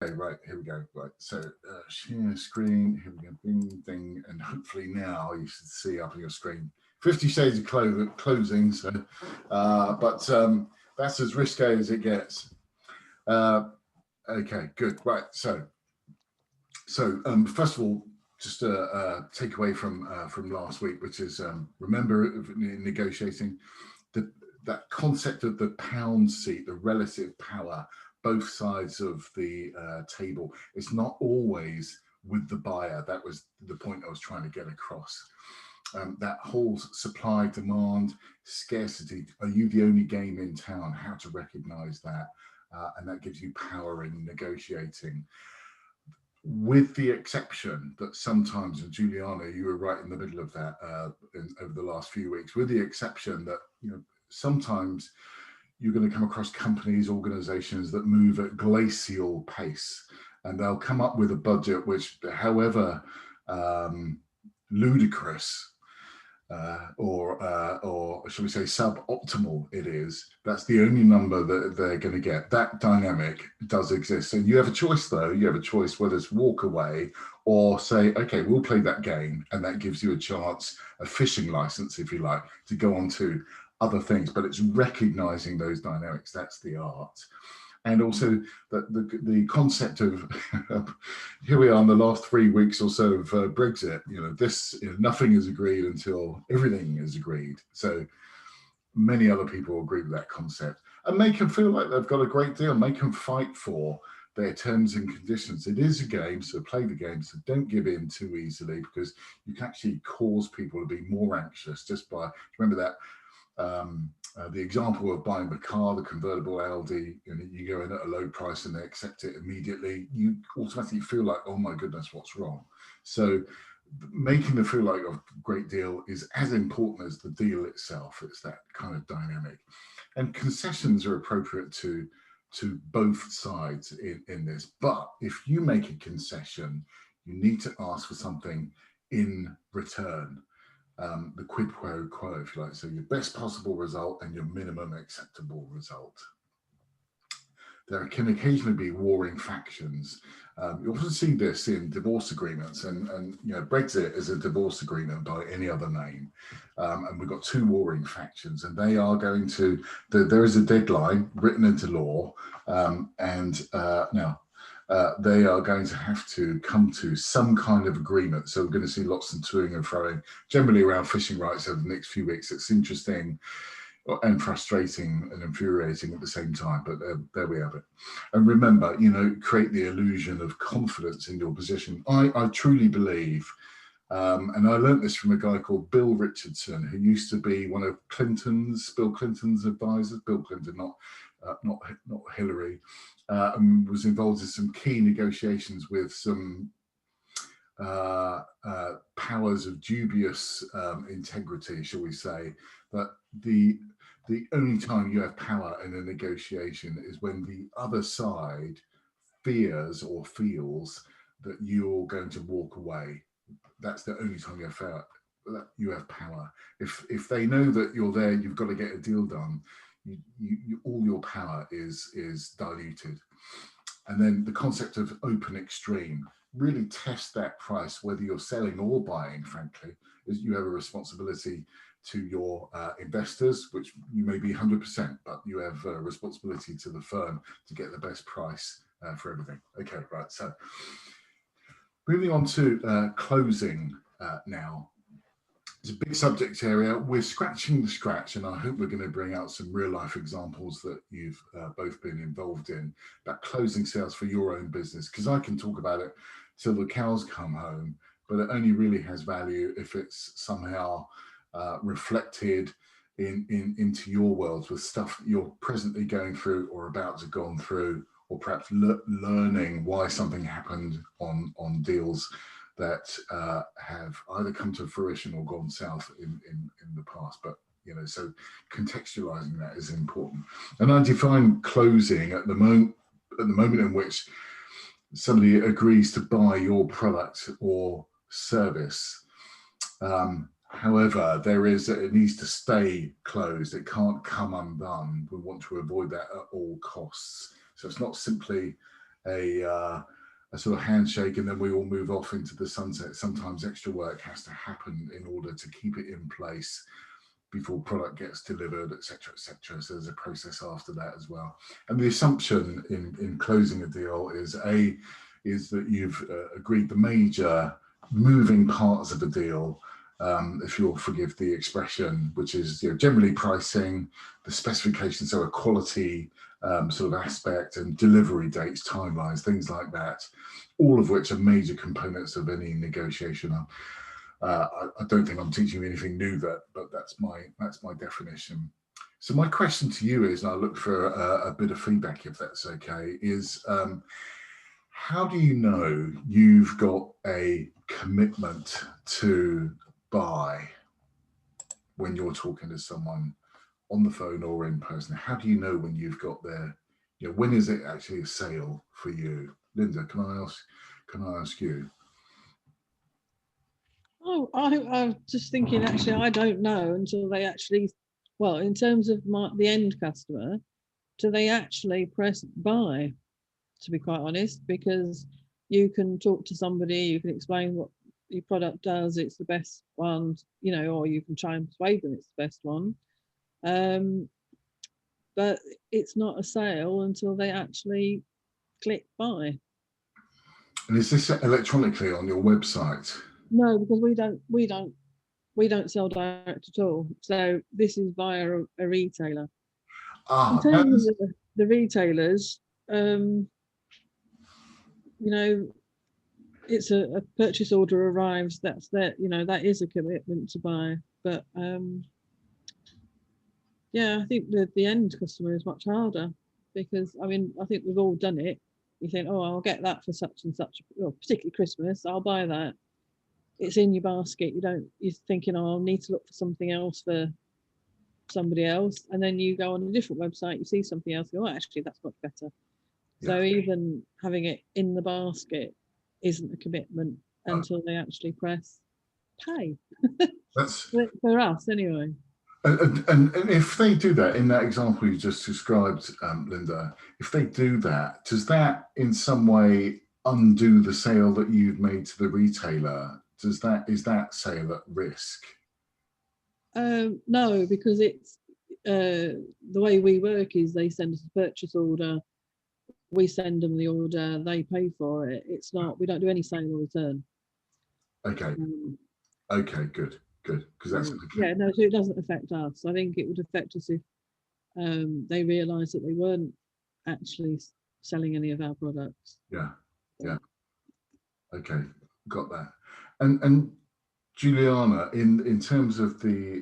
Okay, right, here we go. Right, so share screen, here we go, bing, ding, and hopefully now you should see up on your screen 50 Shades of Closing. So, but that's as risque as it gets. Uh, okay, good. Right, so first of all, just a takeaway from last week, which is remember in negotiating the that concept of the pound seat, the relative power, both sides of the table. It's not always with the buyer. That was the point I was trying to get across. That whole supply, demand, scarcity. Are you the only game in town? How to recognize that. And that gives you power in negotiating, with the exception that sometimes, and Juliana, you were right in the middle of that over the last few weeks, with the exception that, sometimes you're going to come across companies, organizations that move at glacial pace, and they'll come up with a budget which, however ludicrous or shall we say suboptimal it is, that's the only number that they're going to get. That dynamic does exist, and you have a choice, though. You have a choice whether to walk away or say, okay, we'll play that game, and that gives you a chance, a fishing license, if you like, to go on to other things. But it's recognizing those dynamics. That's the art. And also the concept of here we are in the last 3 weeks or so of Brexit. Nothing is agreed until everything is agreed. So many other people agree with that concept and make them feel like they've got a great deal. Make them fight for their terms and conditions. It is a game, so play the game. So don't give in too easily, because you can actually cause people to be more anxious just by, remember that the example of buying the car, the convertible Audi, you go in at a low price and they accept it immediately, you automatically feel like, oh my goodness, what's wrong? So making them feel like a great deal is as important as the deal itself. It's that kind of dynamic. And concessions are appropriate to both sides in this. But if you make a concession, you need to ask for something in return. The quid pro quo, if you like. So your best possible result and your minimum acceptable result. There can occasionally be warring factions. You often see this in divorce agreements, and Brexit is a divorce agreement by any other name. And we've got two warring factions, and they are going to. There is a deadline written into law, and now they are going to have to come to some kind of agreement. So we're going to see lots of toing and froing, generally around fishing rights over the next few weeks. It's interesting and frustrating and infuriating at the same time, but there we have it. And remember, create the illusion of confidence in your position. I truly believe, and I learned this from a guy called Bill Richardson, who used to be one of Bill Clinton's advisors. Bill Clinton, not Hillary, was involved in some key negotiations with some powers of dubious integrity, shall we say. That the only time you have power in a negotiation is when the other side fears or feels that you're going to walk away. That's the only time you have power. If they know that you're there, you've got to get a deal done. All your power is diluted. And then the concept of open extreme, really test that price, whether you're selling or buying, frankly, is you have a responsibility to your investors, which you may be 100%, but you have a responsibility to the firm to get the best price for everything. Okay, right. So moving on to closing now. It's a big subject area. We're scratching the scratch, and I hope we're going to bring out some real life examples that you've both been involved in about closing sales for your own business, because I can talk about it till the cows come home, but it only really has value if it's somehow reflected into your world with stuff that you're presently going through or about to go through, or perhaps learning why something happened on deals that have either come to fruition or gone south in the past. But so contextualizing that is important. And I define closing at the moment in which somebody agrees to buy your product or service. However, it needs to stay closed. It can't come undone. We want to avoid that at all costs. So it's not simply a sort of handshake and then we all move off into the sunset. Sometimes extra work has to happen in order to keep it in place before product gets delivered, etc., etc. So there's a process after that as well. And the assumption in closing a deal is that you've agreed the major moving parts of a deal, if you'll forgive the expression, which is generally pricing, the specifications, so a quality sort of aspect, and delivery dates, timelines, things like that, all of which are major components of any negotiation. I don't think I'm teaching you anything new there, but that's my definition. So my question to you is, and I'll look for a bit of feedback if that's okay, is how do you know you've got a commitment to buy when you're talking to someone on the phone or in person? How do you know when you've got their, when is it actually a sale for you? Linda, can I ask you? Oh, I'm just thinking, actually, I don't know until they actually, well, in terms of the end customer, do they actually press buy, to be quite honest, because you can talk to somebody, you can explain what your product does, it's the best one, or you can try and persuade them it's the best one. But it's not a sale until they actually click buy. And is this electronically on your website? No, because we don't sell direct at all. So this is via a retailer. In terms of the retailers, it's a purchase order arrives. That's that. That is a commitment to buy. But yeah, I think the end customer is much harder because I think we've all done it. You think, oh, I'll get that for such and such, particularly Christmas. I'll buy that. It's in your basket. You're thinking, oh, I'll need to look for something else for somebody else, and then you go on a different website, you see something else, you go, oh, actually that's much better. Yeah. So even having it in the basket isn't a commitment until they actually press pay. That's for us anyway. And if they do that in that example you just described, Linda, if they do that, does that in some way undo the sale that you've made to the retailer? Is that sale at risk? No, because it's the way we work is they send us a purchase order, we send them the order, they pay for it. It's not, we don't do any sale or return. Okay. Okay, good. Because that's no, so it doesn't affect us. I think it would affect us if they realised that they weren't actually selling any of our products. Yeah. Okay, got that. And Juliana, in terms of the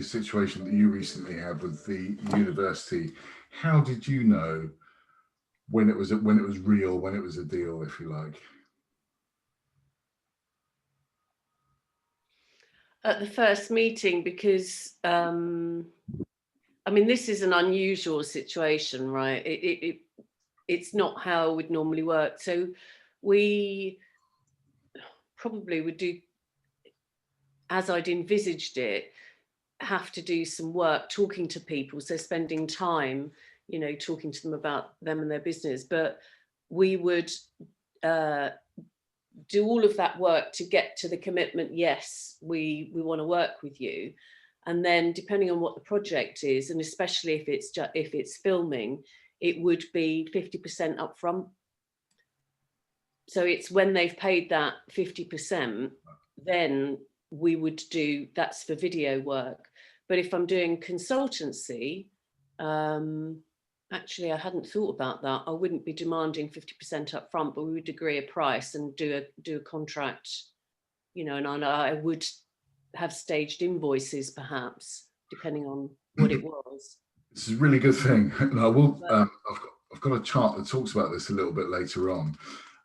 situation that you recently had with the university, how did you know when it was real, when it was a deal, if you like? At the first meeting, because this is an unusual situation, right? It's not how it would normally work. So we probably would do, as I'd envisaged it, have to do some work talking to people, so spending time, talking to them about them and their business. But we would do all of that work to get to the commitment, yes, we want to work with you. And then depending on what the project is, and especially if it's filming, it would be 50% upfront. So it's when they've paid that 50%, then we would do, that's for video work. But if I'm doing consultancy, actually, I hadn't thought about that. I wouldn't be demanding 50% up front, but we would agree a price and do a contract, and I would have staged invoices, perhaps, depending on what it was. This is a really good thing. And I will, I've got a chart that talks about this a little bit later on,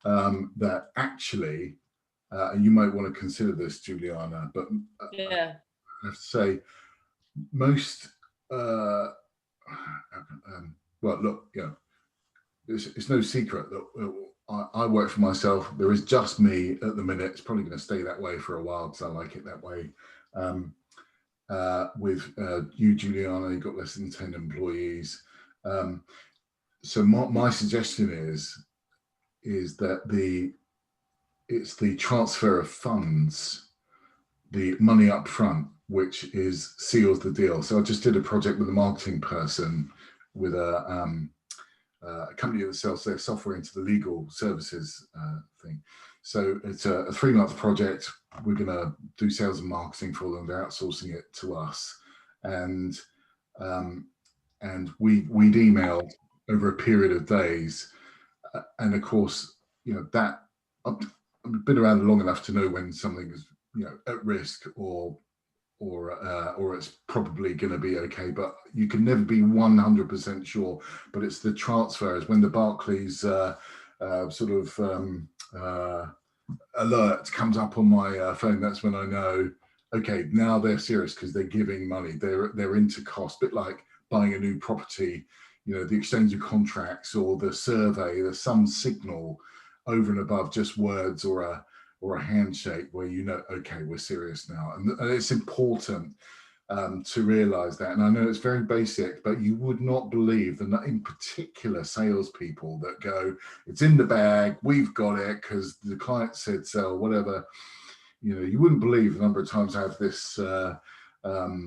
that actually, you might want to consider this, Juliana, but yeah. I have to say, most, well, look, it's no secret that I work for myself. There is just me at the minute. It's probably going to stay that way for a while because I like it that way. With you, Juliana, you've got less than 10 employees. so my suggestion is that it's the transfer of funds, the money up front, which seals the deal. So I just did a project with a marketing person with a company that sells their software into the legal services thing. So it's a 3-month project. We're going to do sales and marketing for them. They're outsourcing it to us, and we'd emailed over a period of days, and of course, that I've been around long enough to know when something is at risk or it's probably going to be okay, but you can never be 100% sure. But it's the transfers when the Barclays alert comes up on my phone. That's when I know, okay, now they're serious because they're giving money. They're into cost, a bit like buying a new property. The exchange of contracts or the survey. There's some signal over and above just words or a handshake where okay, we're serious now. And it's important to realize that. And I know it's very basic, but you would not believe that in particular salespeople that go, it's in the bag, we've got it because the client said so, whatever. You wouldn't believe the number of times I have this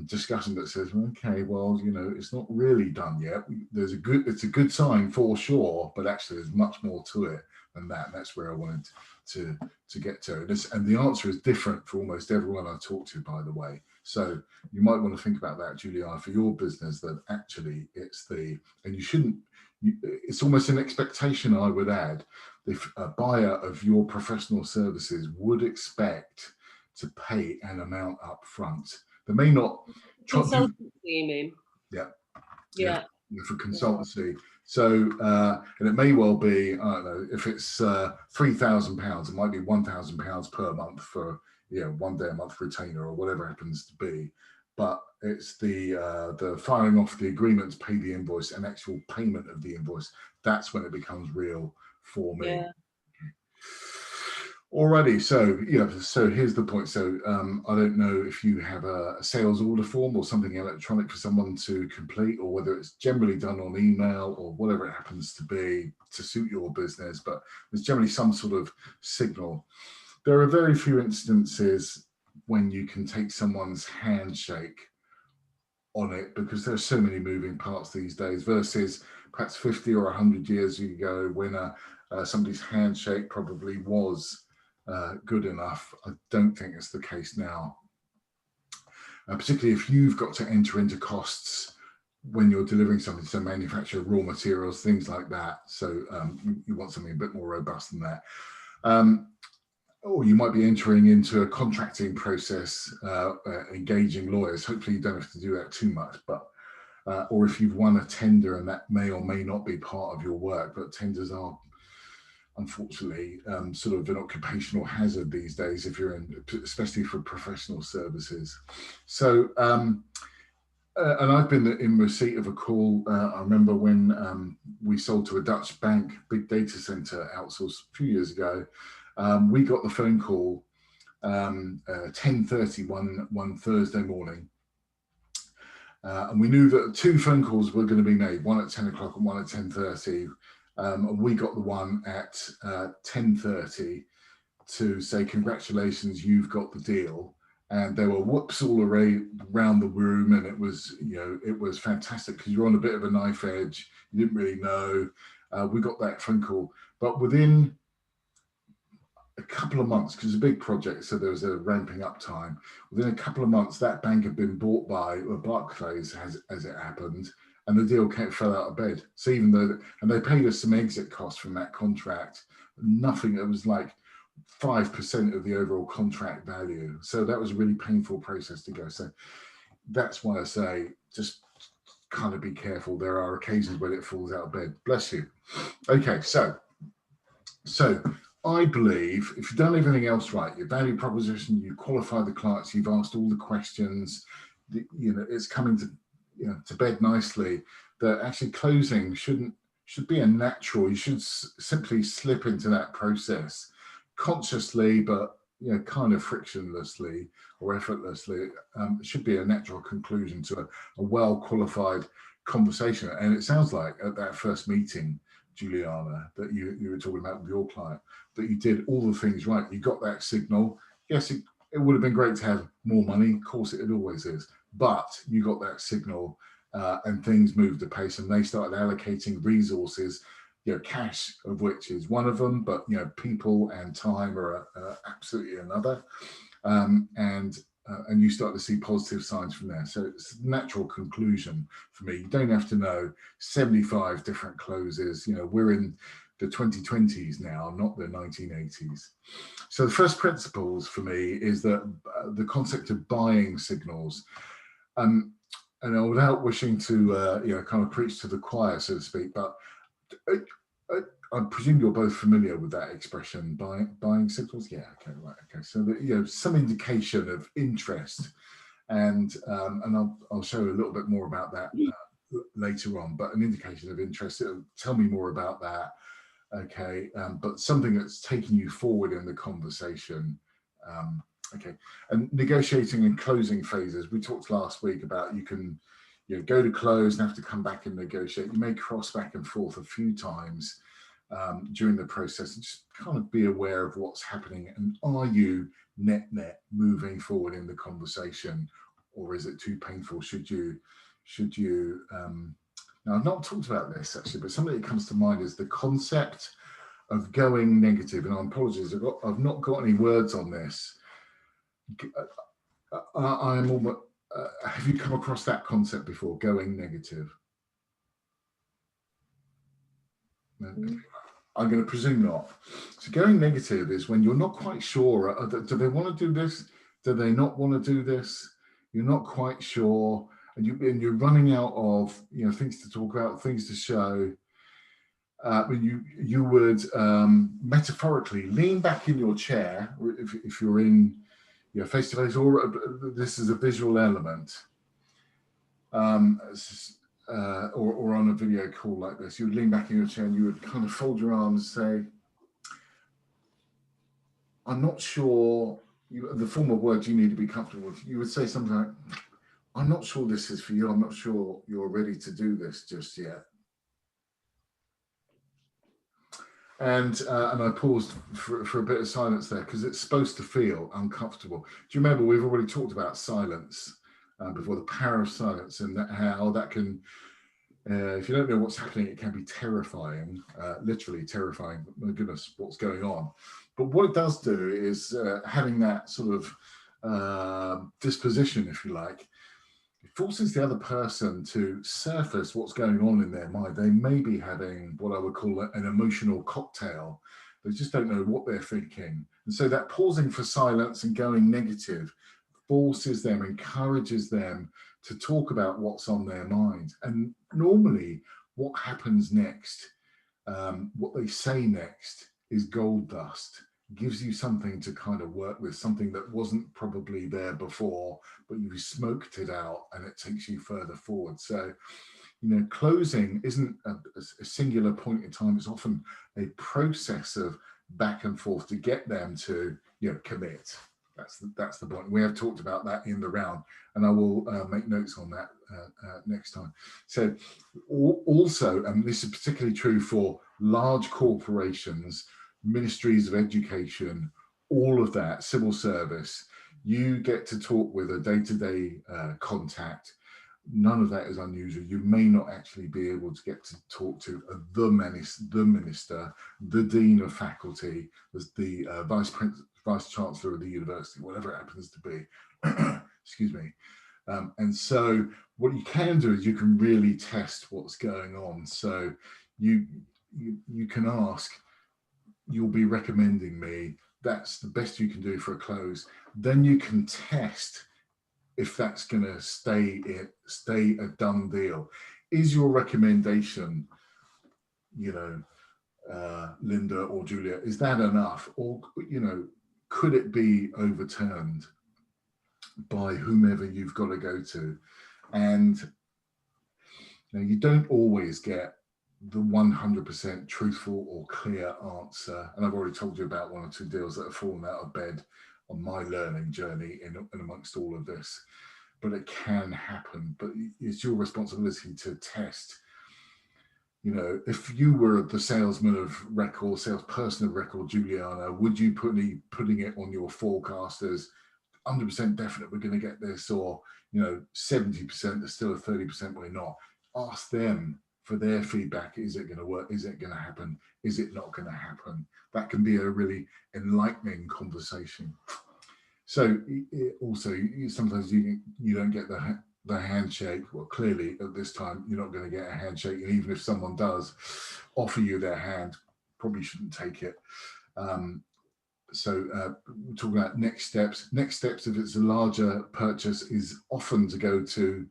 discussion that says, okay, well, it's not really done yet. It's a good sign for sure, but actually there's much more to it than that. And that's where I wanted to get to. And the answer is different for almost everyone I talk to, by the way. So you might want to think about that, Juliana, for your business, that actually it's almost an expectation, I would add, if a buyer of your professional services would expect to pay an amount up front. They may not. Consultancy, you mean? Yeah. For consultancy. So, and it may well be, I don't know, if it's £3,000, it might be £1,000 per month for 1 day a month retainer or whatever it happens to be. But it's the firing off the agreement to pay the invoice and actual payment of the invoice. That's when it becomes real for me. Yeah. Alrighty, so here's the point. So I don't know if you have a sales order form or something electronic for someone to complete, or whether it's generally done on email or whatever it happens to be to suit your business, but there's generally some sort of signal. There are very few instances when you can take someone's handshake on it, because there's so many moving parts these days versus perhaps 50 or 100 years ago when somebody's handshake probably was good enough. I don't think it's the case now, particularly if you've got to enter into costs when you're delivering something, so manufacture raw materials, things like that. So you want something a bit more robust than that. Or you might be entering into a contracting process, engaging lawyers. Hopefully you don't have to do that too much, but or if you've won a tender, and that may or may not be part of your work, but tenders are unfortunately sort of an occupational hazard these days if you're in, especially for professional services. So and I've been in receipt of a call. I remember when we sold to a Dutch bank, big data center outsourced a few years ago. We got the phone call 10:30 one Thursday morning. And we knew that 2 phone calls were going to be made, one at 10 o'clock and one at 10:30. And we got the one at 10:30 to say, congratulations, you've got the deal. And there were whoops all around the room, and it was fantastic because you're on a bit of a knife edge. You didn't really know. We got that phone call, but within a couple of months, because it's a big project, so there was a ramping up time. Within a couple of months, that bank had been bought by Barclays, as it happened, and the deal fell out of bed. So even though, and they paid us some exit costs from that contract, nothing. It was like 5% of the overall contract value. So that was a really painful process to go. So that's why I say just kind of be careful. There are occasions when it falls out of bed. Bless you. Okay, so I believe if you've done everything else right, your value proposition, you qualify the clients, you've asked all the questions, it's coming to bed nicely, that actually closing should be a natural. You should simply slip into that process consciously, but kind of frictionlessly or effortlessly. It should be a natural conclusion to a well qualified conversation. And it sounds like at that first meeting, Juliana, that you were talking about with your client, that you did all the things right. You got that signal. Yes, it would have been great to have more money. Of course, it always is. But you got that signal, and things moved apace, and they started allocating resources. Cash of which is one of them, but people and time are absolutely another. And you start to see positive signs from there. So it's a natural conclusion for me. You don't have to know 75 different closes. We're in the 2020s now, not the 1980s. So the first principles for me is that the concept of buying signals. And without wishing to kind of preach to the choir, so to speak, but I presume you're both familiar with that expression, buying signals. Yeah, okay, right, okay. So that, some indication of interest, and I'll show a little bit more about that later on. But an indication of interest. It'll tell me more about that. Okay, but something that's taking you forward in the conversation. Okay, and negotiating and closing phases. We talked last week about you can go to close and have to come back and negotiate. You may cross back and forth a few times during the process, and just kind of be aware of what's happening, and are you net moving forward in the conversation, or is it too painful? Should you now, I've not talked about this actually, but something that comes to mind is the concept of going negative. And I apologize, I've not got any words on this. I'm almost, have you come across that concept before, going negative? No? I'm going to presume not. So going negative is when you're not quite sure, do they want to do this? Do they not want to do this? You're not quite sure, and you're running out of things to talk about, things to show. You would metaphorically lean back in your chair if you're in face to face, or this is a visual element. Or on a video call like this, you would lean back in your chair and you would kind of fold your arms and say, I'm not sure, the form of words you need to be comfortable with. You would say something like, I'm not sure this is for you. I'm not sure you're ready to do this just yet. And I paused for a bit of silence there because it's supposed to feel uncomfortable. Do you remember we've already talked about silence before, the power of silence, and how that can, if you don't know what's happening, it can be terrifying, literally terrifying. My goodness, what's going on? But what it does do is having that sort of disposition, if you like, it forces the other person to surface what's going on in their mind. They may be having what I would call an emotional cocktail. They just don't know what they're thinking. And so that pausing for silence and going negative forces them, encourages them to talk about what's on their mind. And normally what happens next, what they say next, is gold dust. Gives you something to kind of work with, something that wasn't probably there before, but you smoked it out and it takes you further forward. So, closing isn't a singular point in time. It's often a process of back and forth to get them to, commit. That's the point. We have talked about that in the round, and I will make notes on that next time. So also, and this is particularly true for large corporations, ministries of education, all of that, civil service, you get to talk with a day-to-day contact. None of that is unusual. You may not actually be able to get to talk to the minister, the dean of faculty, the vice chancellor of the university, whatever it happens to be. Excuse me. And so what you can do is you can really test what's going on. So you can ask, you'll be recommending me, that's the best you can do for a close. Then you can test if that's going to stay a done deal. Is your recommendation, Linda or Julia, is that enough? Or, could it be overturned by whomever you've got to go to? And you don't always get the 100% truthful or clear answer. And I've already told you about one or two deals that have fallen out of bed on my learning journey in amongst all of this. but it can happen. But it's your responsibility to test. You know, if you were the salesman of record, salesperson of record, Juliana, would you putting it on your forecast as 100% definite we're going to get this, or, you know, 70% there's still a 30% we're not? Ask them for their feedback. Is it going to work? Is it going to happen? Is it not going to happen? That can be a really enlightening conversation. So also, sometimes you don't get the handshake. Well, clearly at this time you're not going to get a handshake, and even if someone does offer you their hand, probably shouldn't take it. So we're talking about next steps. Next steps, if it's a larger purchase, is often to go to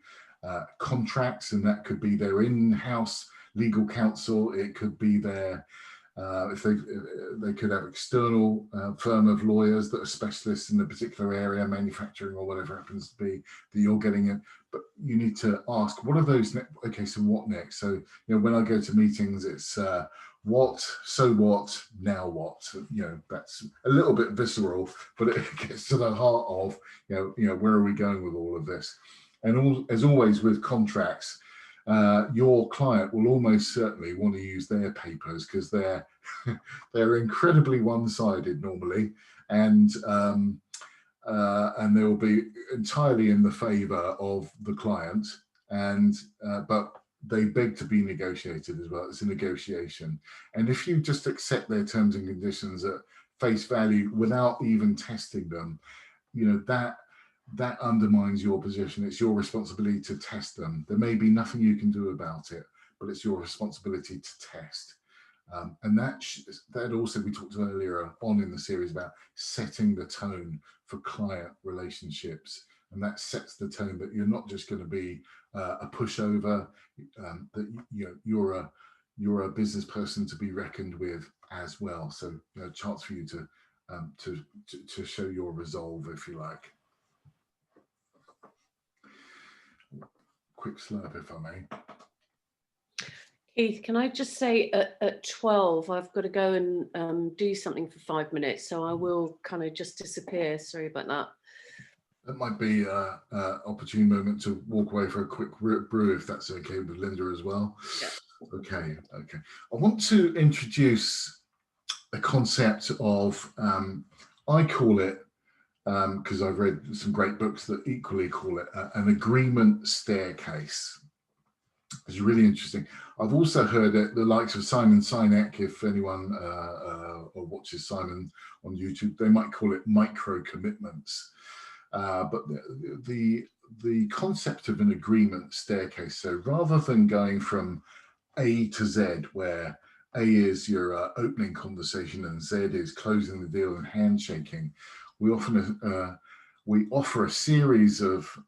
contracts, and that could be their in-house legal counsel. It could be their if they could have external firm of lawyers that are specialists in a particular area, manufacturing or whatever it happens to be, that you're getting in. But you need to ask, what are those? Okay, so what next? So, you know, when I go to meetings, it's what, so what, now what? You know, that's a little bit visceral, but it gets to the heart of, you know, where are we going with all of this? And as always with contracts, your client will almost certainly want to use their papers, because they're incredibly one-sided normally, and they will be entirely in the favour of the client, and but they beg to be negotiated as well. It's a negotiation, and if you just accept their terms and conditions at face value without even testing them, you know, that undermines your position. It's your responsibility to test them. There may be nothing you can do about it, but it's your responsibility to test. And that also, we talked earlier on in the series about setting the tone for client relationships, and that sets the tone that you're not just going to be a pushover, that you're a business person to be reckoned with as well. So, you know, chance for you to show your resolve, if you like. Quick slurp, if I may. Keith, can I just say at 12, I've got to go and do something for 5 minutes, so I will kind of just disappear. Sorry about that. That might be an opportune moment to walk away for a quick brew, if that's okay with Linda as well. Yeah. Okay. I want to introduce a concept of, I call it, because I've read some great books that equally call it an agreement staircase. It's really interesting. I've also heard it, the likes of Simon Sinek, if anyone watches Simon on YouTube, they might call it micro commitments. But the concept of an agreement staircase, so rather than going from A to Z, where A is your opening conversation and Z is closing the deal and handshaking, we offer a series of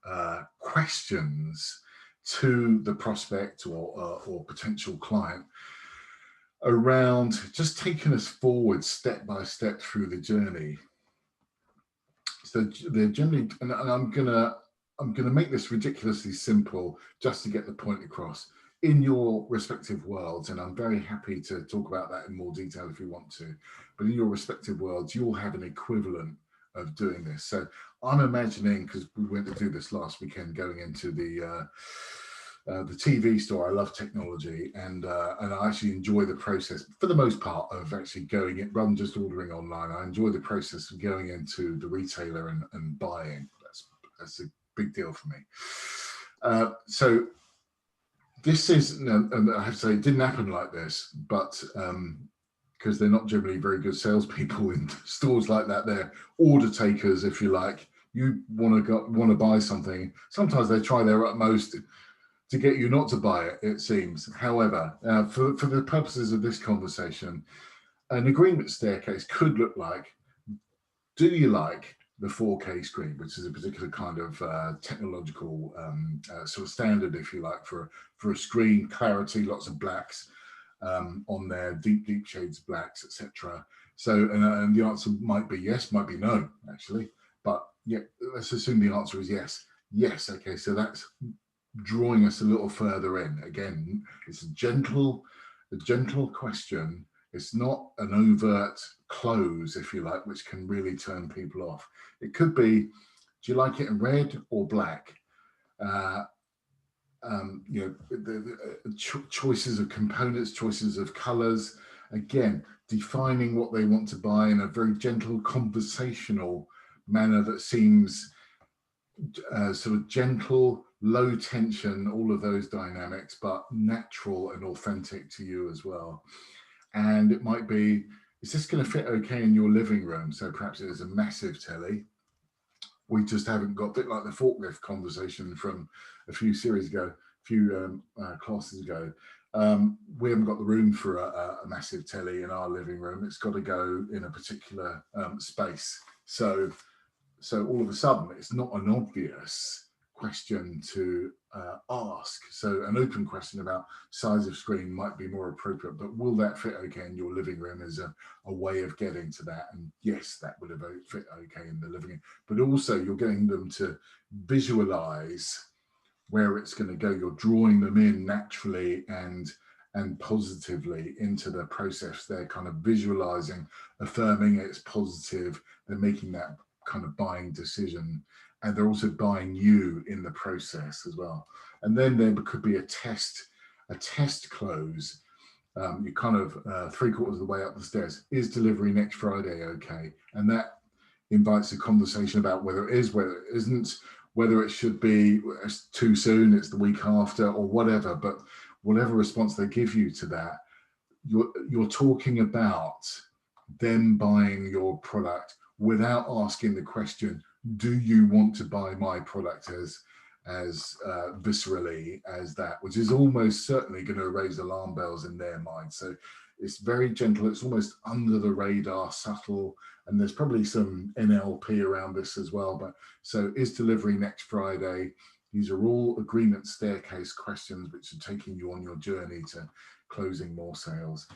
questions to the prospect or potential client around just taking us forward step by step through the journey. So they're generally, and I'm gonna make this ridiculously simple just to get the point across in your respective worlds, and I'm very happy to talk about that in more detail if you want to. But in your respective worlds, you'll have an equivalent of doing this. So I'm imagining, because we went to do this last weekend, going into the TV store. I love technology, and I actually enjoy the process for the most part of actually going in, rather than just ordering online. I enjoy the process of going into the retailer and buying. That's a big deal for me. So this is, and I have to say, it didn't happen like this, but because they're not generally very good salespeople in stores like that. They're order takers, if you like. You want to buy something. Sometimes they try their utmost to get you not to buy it, it seems. However, for the purposes of this conversation, an agreement staircase could look like, do you like the 4K screen, which is a particular kind of technological sort of standard, if you like, for a screen, clarity, lots of blacks on there, deep shades of blacks, etc. So, and the answer might be yes, might be no, actually. But yeah, let's assume the answer is yes. Yes, okay, so that's drawing us a little further in. Again, it's a gentle question. It's not an overt close, if you like, which can really turn people off. It could be, do you like it in red or black? choices of components, choices of colors. Again, defining what they want to buy in a very gentle, conversational manner that seems sort of gentle, low tension, all of those dynamics, but natural and authentic to you as well. And it might be, is this going to fit okay in your living room? So perhaps it is a massive telly. We just haven't got, a bit like the forklift conversation from a few series ago, a few classes ago. We haven't got the room for a massive telly in our living room. It's got to go in a particular space. So all of a sudden, it's not an obvious question to ask. So an open question about size of screen might be more appropriate, but will that fit okay in your living room is a way of getting to that. And yes, that would have fit okay in the living room, but also you're getting them to visualize where it's going to go. You're drawing them in naturally and positively into the process. They're kind of visualizing, affirming it's positive. They're making that kind of buying decision, and they're also buying you in the process as well. And then there could be a test close. You kind of 3/4 of the way up the stairs. Is delivery next Friday okay? And that invites a conversation about whether it is, whether it isn't, whether it should be too soon, it's the week after, or whatever. But whatever response they give you to that, you're talking about them buying your product without asking the question, do you want to buy my product as viscerally as that, which is almost certainly going to raise alarm bells in their mind. So it's very gentle, it's almost under the radar, subtle, and there's probably some NLP around this as well. But so is delivery next Friday? These are all agreement staircase questions which are taking you on your journey to closing more sales.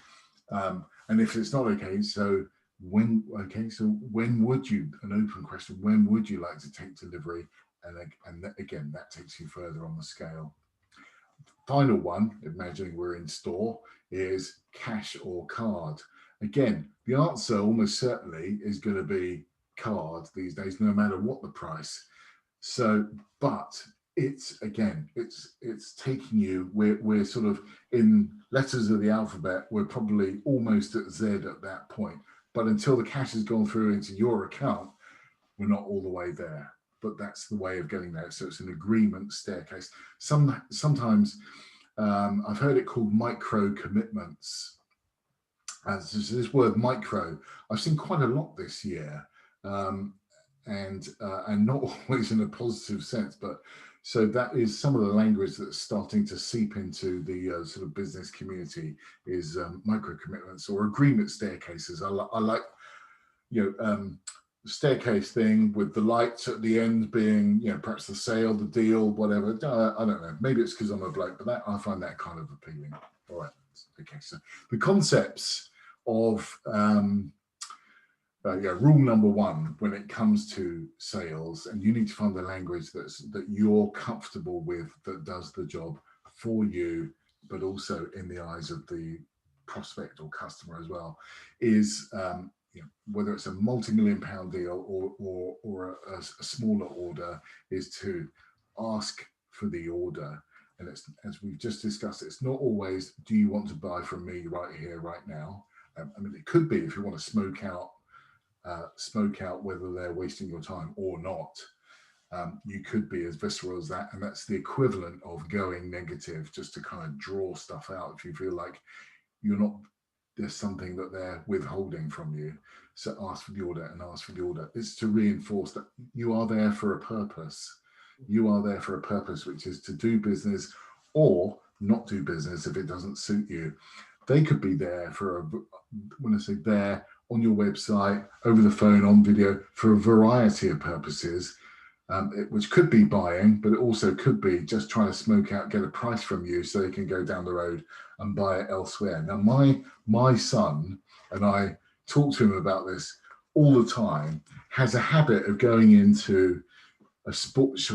And if it's not okay, so when would you, an open question, when would you like to take delivery? And again, that takes you further on the scale. Final one, imagining we're in store, is cash or card. Again, the answer almost certainly is going to be card these days, no matter what the price. So, but it's taking you, we're sort of in letters of the alphabet, we're probably almost at Z at that point. But until the cash has gone through into your account, we're not all the way there. But that's the way of getting there. So it's an agreement staircase. Sometimes I've heard it called micro commitments. This word micro, I've seen quite a lot this year, and not always in a positive sense. But so that is some of the language that's starting to seep into the sort of business community is micro commitments or agreement staircases. I like, staircase thing with the lights at the end being, perhaps the sale, the deal, whatever. I don't know. Maybe it's because I'm a bloke, but I find that kind of appealing. All right. Okay. So the concepts of rule number one when it comes to sales, and you need to find the language that you're comfortable with, that does the job for you, but also in the eyes of the prospect or customer as well, is whether it's a multi-million-pound deal or a smaller order, is to ask for the order. And it's, as we've just discussed, it's not always, do you want to buy from me right here, right now? I mean, it could be if you want to smoke out whether they're wasting your time or not. You could be as visceral as that, and that's the equivalent of going negative, just to kind of draw stuff out if you feel like there's something that they're withholding from you. So ask for the order and ask for the order. It's to reinforce that you are there for a purpose. You are there for a purpose, which is to do business or not do business if it doesn't suit you. They could be there when I say there, on your website, over the phone, on video, for a variety of purposes, which could be buying, but it also could be just trying to smoke out, get a price from you so they can go down the road and buy it elsewhere. Now, my son, and I talk to him about this all the time, has a habit of going into a sports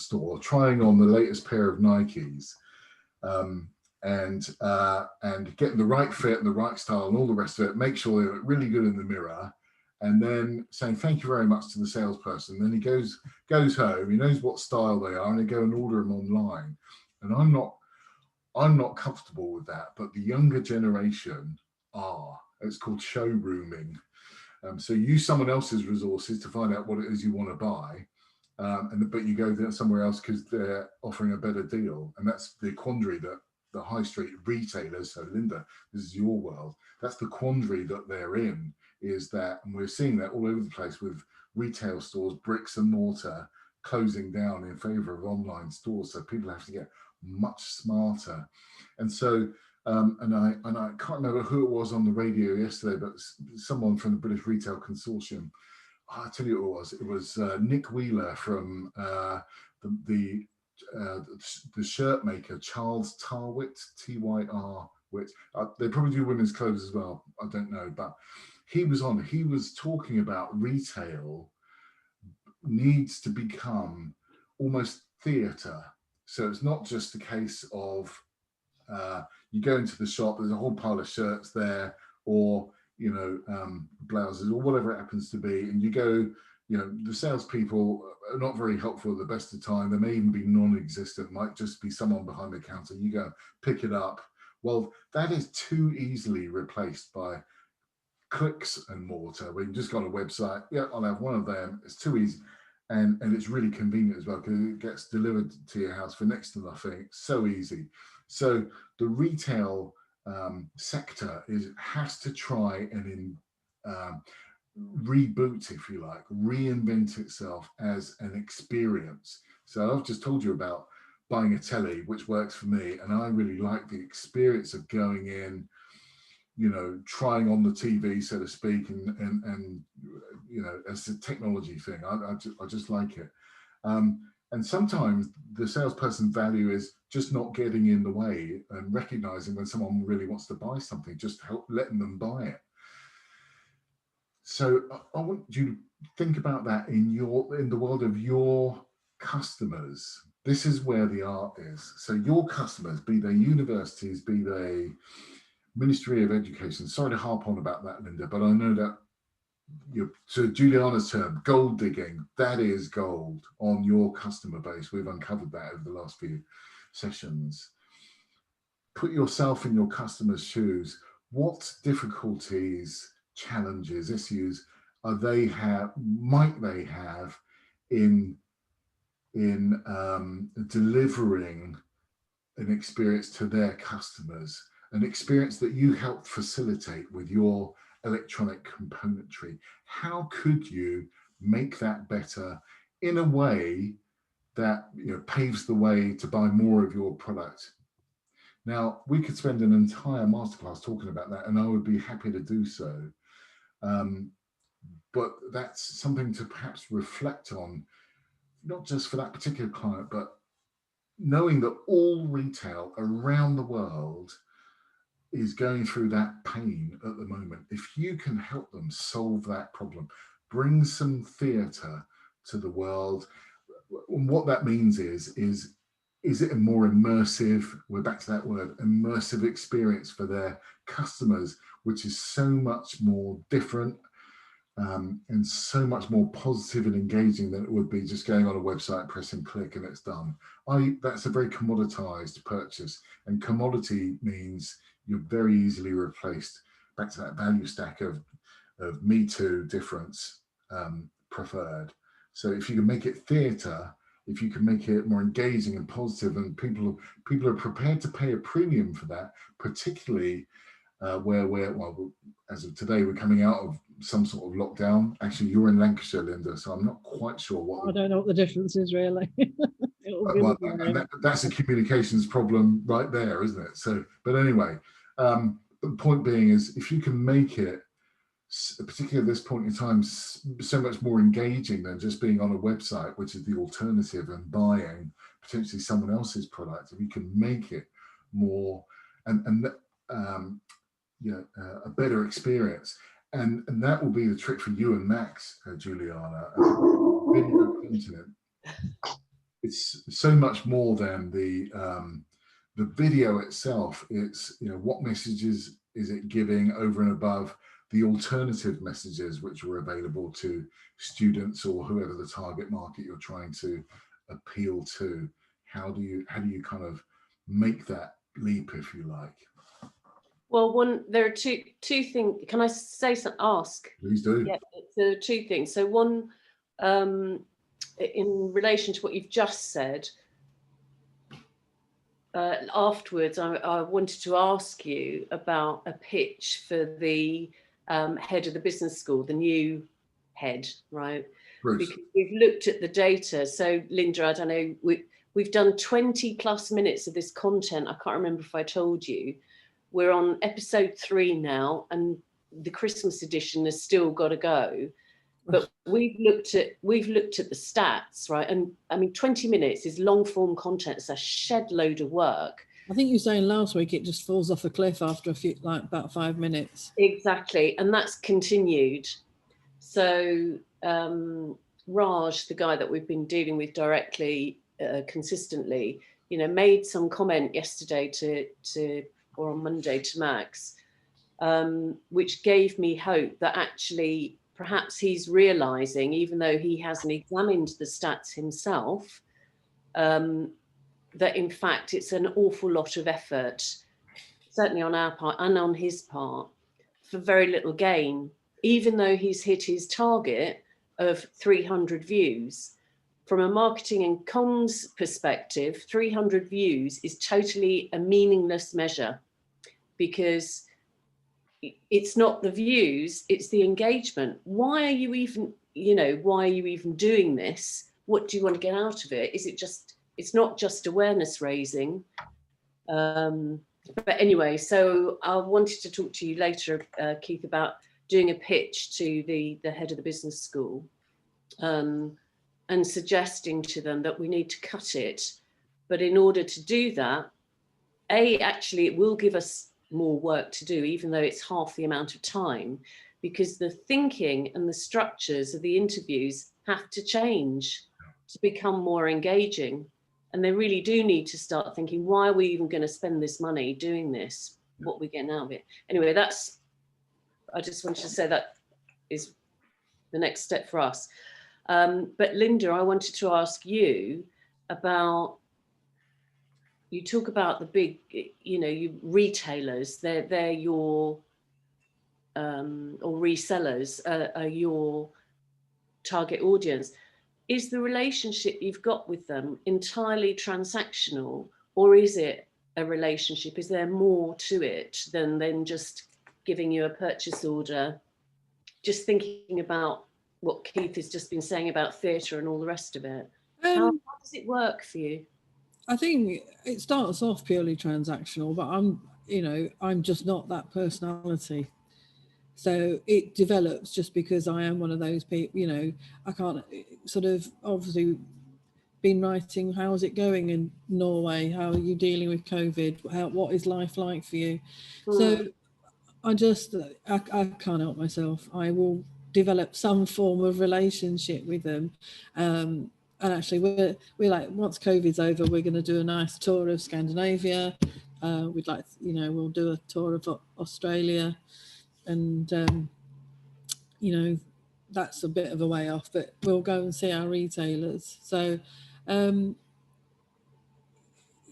store, trying on the latest pair of Nikes, and getting the right fit and the right style and all the rest of it, make sure they look really good in the mirror, and then saying thank you very much to the salesperson. Then he goes home, he knows what style they are, and they go and order them online. And I'm not comfortable with that, but the younger generation are. It's called showrooming. So use someone else's resources to find out what it is you want to buy, but you go there somewhere else because they're offering a better deal. And that's the quandary that the high street retailers, so Linda, this is your world, that's the quandary that they're in, is that, and we're seeing that all over the place with retail stores, bricks and mortar, closing down in favor of online stores. So people have to get much smarter. And so and I can't remember who it was on the radio yesterday, but someone from the British Retail Consortium. I'll tell you who it was. It was Nick Wheeler from the shirt maker Charles Tarwit, T-Y-R-Wit. They probably do women's clothes as well. I don't know, but he was talking about retail needs to become almost theatre. So it's not just a case of you go into the shop, there's a whole pile of shirts there, or blouses, or whatever it happens to be, and you go, the salespeople are not very helpful at the best of time. They may even be non-existent, might just be someone behind the counter. You go pick it up. Well, that is too easily replaced by clicks and mortar, where you just go on a website, yeah, I'll have one of them. It's too easy. And it's really convenient as well, because it gets delivered to your house for next to nothing. It's so easy. So the retail sector has to try and reboot, if you like, reinvent itself as an experience. So I've just told you about buying a telly, which works for me, and I really like the experience of going in, trying on the TV, so to speak, and as a technology thing. I just like it. And sometimes the salesperson's value is just not getting in the way and recognizing when someone really wants to buy something, just letting them buy it. So I want you to think about that in the world of your customers. This is where the art is. So your customers, be they universities, be they Ministry of Education. Sorry to harp on about that, Linda, but I know that to Juliana's term, gold digging, that is gold on your customer base. We've uncovered that over the last few sessions. Put yourself in your customer's shoes. What difficulties, challenges, issues might they have in delivering an experience to their customers, an experience that you helped facilitate with your electronic componentry? How could you make that better in a way that paves the way to buy more of your product? Now, we could spend an entire masterclass talking about that, and I would be happy to do so. But that's something to perhaps reflect on, not just for that particular client, but knowing that all retail around the world is going through that pain at the moment. If you can help them solve that problem, bring some theatre to the world, and what that means is it a more immersive, we're back to that word, immersive experience for their customers, which is so much more different and so much more positive and engaging than it would be just going on a website, pressing click, and it's done. That's a very commoditized purchase, and commodity means you're very easily replaced. Back to that value stack of me too, difference, preferred. So if you can make it theatre, if you can make it more engaging and positive, and people are prepared to pay a premium for that, particularly where as of today, we're coming out of some sort of lockdown. Actually, you're in Lancashire, Linda, so I'm not quite sure what. I don't know what the difference is really. That's a communications problem right there, isn't it? So, but anyway, the point being is, if you can make it, particularly at this point in time, so much more engaging than just being on a website, which is the alternative, and buying potentially someone else's product, if you can make it more a better experience, and that will be the trick for you and Max, Juliana. Video content, it's so much more than the video itself. It's what messages is it giving over and above the alternative messages which were available to students or whoever the target market you're trying to appeal to? How do you kind of make that leap, if you like? Well, there are two things. Can I say something? Ask. Please do. Yeah, there are two things. So one, in relation to what you've just said, afterwards, I wanted to ask you about a pitch for the head of the business school, the new head, right? Bruce. Because we've looked at the data. So, Linda, I don't know, we've done 20+ minutes of this content. I can't remember if I told you. We're on episode 3 now, and the Christmas edition has still got to go. But we've looked at the stats, right? And I mean, 20 minutes is long form content. It's a shed load of work. I think you were saying last week it just falls off a cliff after about 5 minutes. Exactly, and that's continued. So Raj, the guy that we've been dealing with directly, consistently, made some comment yesterday or on Monday to Max, which gave me hope that actually perhaps he's realizing, even though he hasn't examined the stats himself, that in fact it's an awful lot of effort, certainly on our part and on his part, for very little gain, even though he's hit his target of 300 views. From a marketing and comms perspective, 300 views is totally a meaningless measure, because it's not the views, it's the engagement. Why are you even doing this? What do you want to get out of it? It's not just awareness raising. But anyway, so I wanted to talk to you later, Keith, about doing a pitch to the head of the business school, and suggesting to them that we need to cut it. But in order to do that, actually it will give us more work to do, even though it's half the amount of time, because the thinking and the structures of the interviews have to change to become more engaging. And they really do need to start thinking, why are we even going to spend this money doing this? What are we getting out of it? Anyway, I just wanted to say that is the next step for us. But Linda, I wanted to ask you about, you talk about the big, you retailers, they're your, or resellers are your target audience. Is the relationship you've got with them entirely transactional, or is it a relationship? Is there more to it than just giving you a purchase order? Just thinking about what Keith has just been saying about theatre and all the rest of it. How does it work for you? I think it starts off purely transactional, but I'm just not that personality. So it develops just because I am one of those people, I can't sort of, obviously been writing, how's it going in Norway? How are you dealing with COVID? What is life like for you? So I can't help myself. I will develop some form of relationship with them. And actually we're like, once COVID's over, we're going to do a nice tour of Scandinavia. We'd like, we'll do a tour of Australia. And, that's a bit of a way off, but we'll go and see our retailers. So,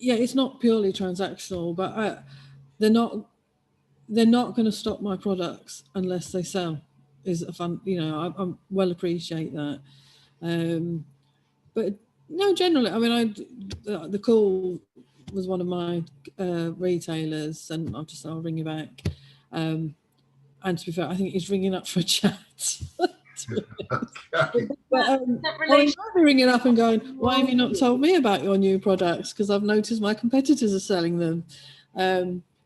it's not purely transactional, but they're not going to stop my products unless they sell. Is a fun, I well appreciate that. But no, generally, I mean, the call was one of my retailers, and I'll ring you back. And to be fair, I think he's ringing up for a chat. Okay. But he might be ringing up and going, why have you not told me about your new products? Because I've noticed my competitors are selling them.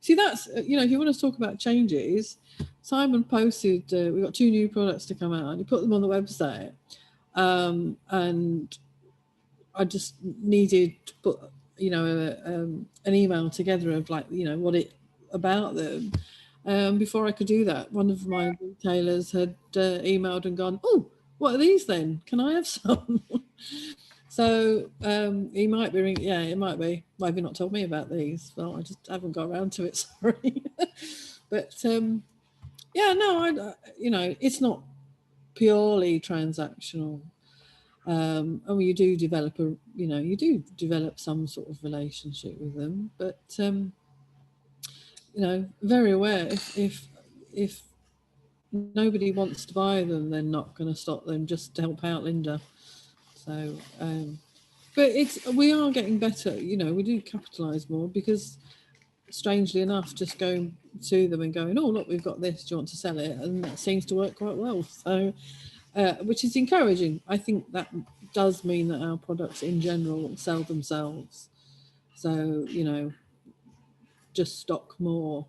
See, that's, if you want to talk about changes, Simon posted, we've got 2 new products to come out, and he put them on the website. And I just needed to put, an email together of what about them. Before I could do that, one of my retailers had emailed and gone, oh, what are these then? Can I have some? So he might be ringing. Yeah, it might be. Why have you not told me about these? Well, I just haven't got around to it, sorry. But Yeah, no, it's not purely transactional. And you do develop some sort of relationship with them, but very aware if nobody wants to buy them, they're not going to stop them just to help out Linda. So, but we are getting better. We do capitalise more because, strangely enough, just going to them and going, oh look, we've got this. Do you want to sell it? And that seems to work quite well. So, which is encouraging. I think that does mean that our products in general sell themselves. So just stock more.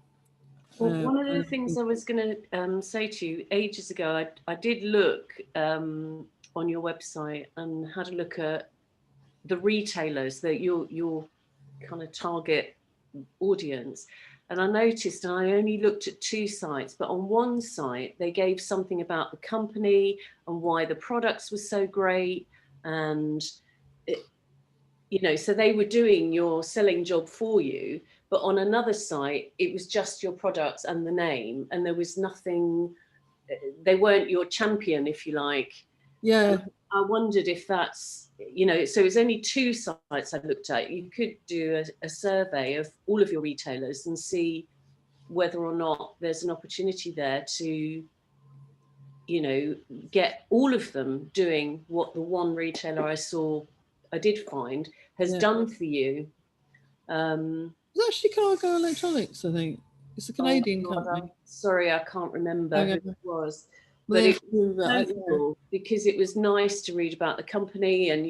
Well, one of the things I was going to say to you ages ago, I did look on your website and had a look at the retailers, that your kind of target audience. And I noticed, and I only looked at 2 sites, but on one site, they gave something about the company and why the products were so great. And, so they were doing your selling job for you. But on another site, it was just your products and the name, and there was nothing, they weren't your champion, if you like. Yeah. And I wondered if that's, so it's only 2 sites I looked at. You could do a survey of all of your retailers and see whether or not there's an opportunity there to, get all of them doing what the one retailer I did find has done for you. That's Chicago Electronics, I think. It's a Canadian company. Sorry, I can't remember who it was. But it was notable because it was nice to read about the company and,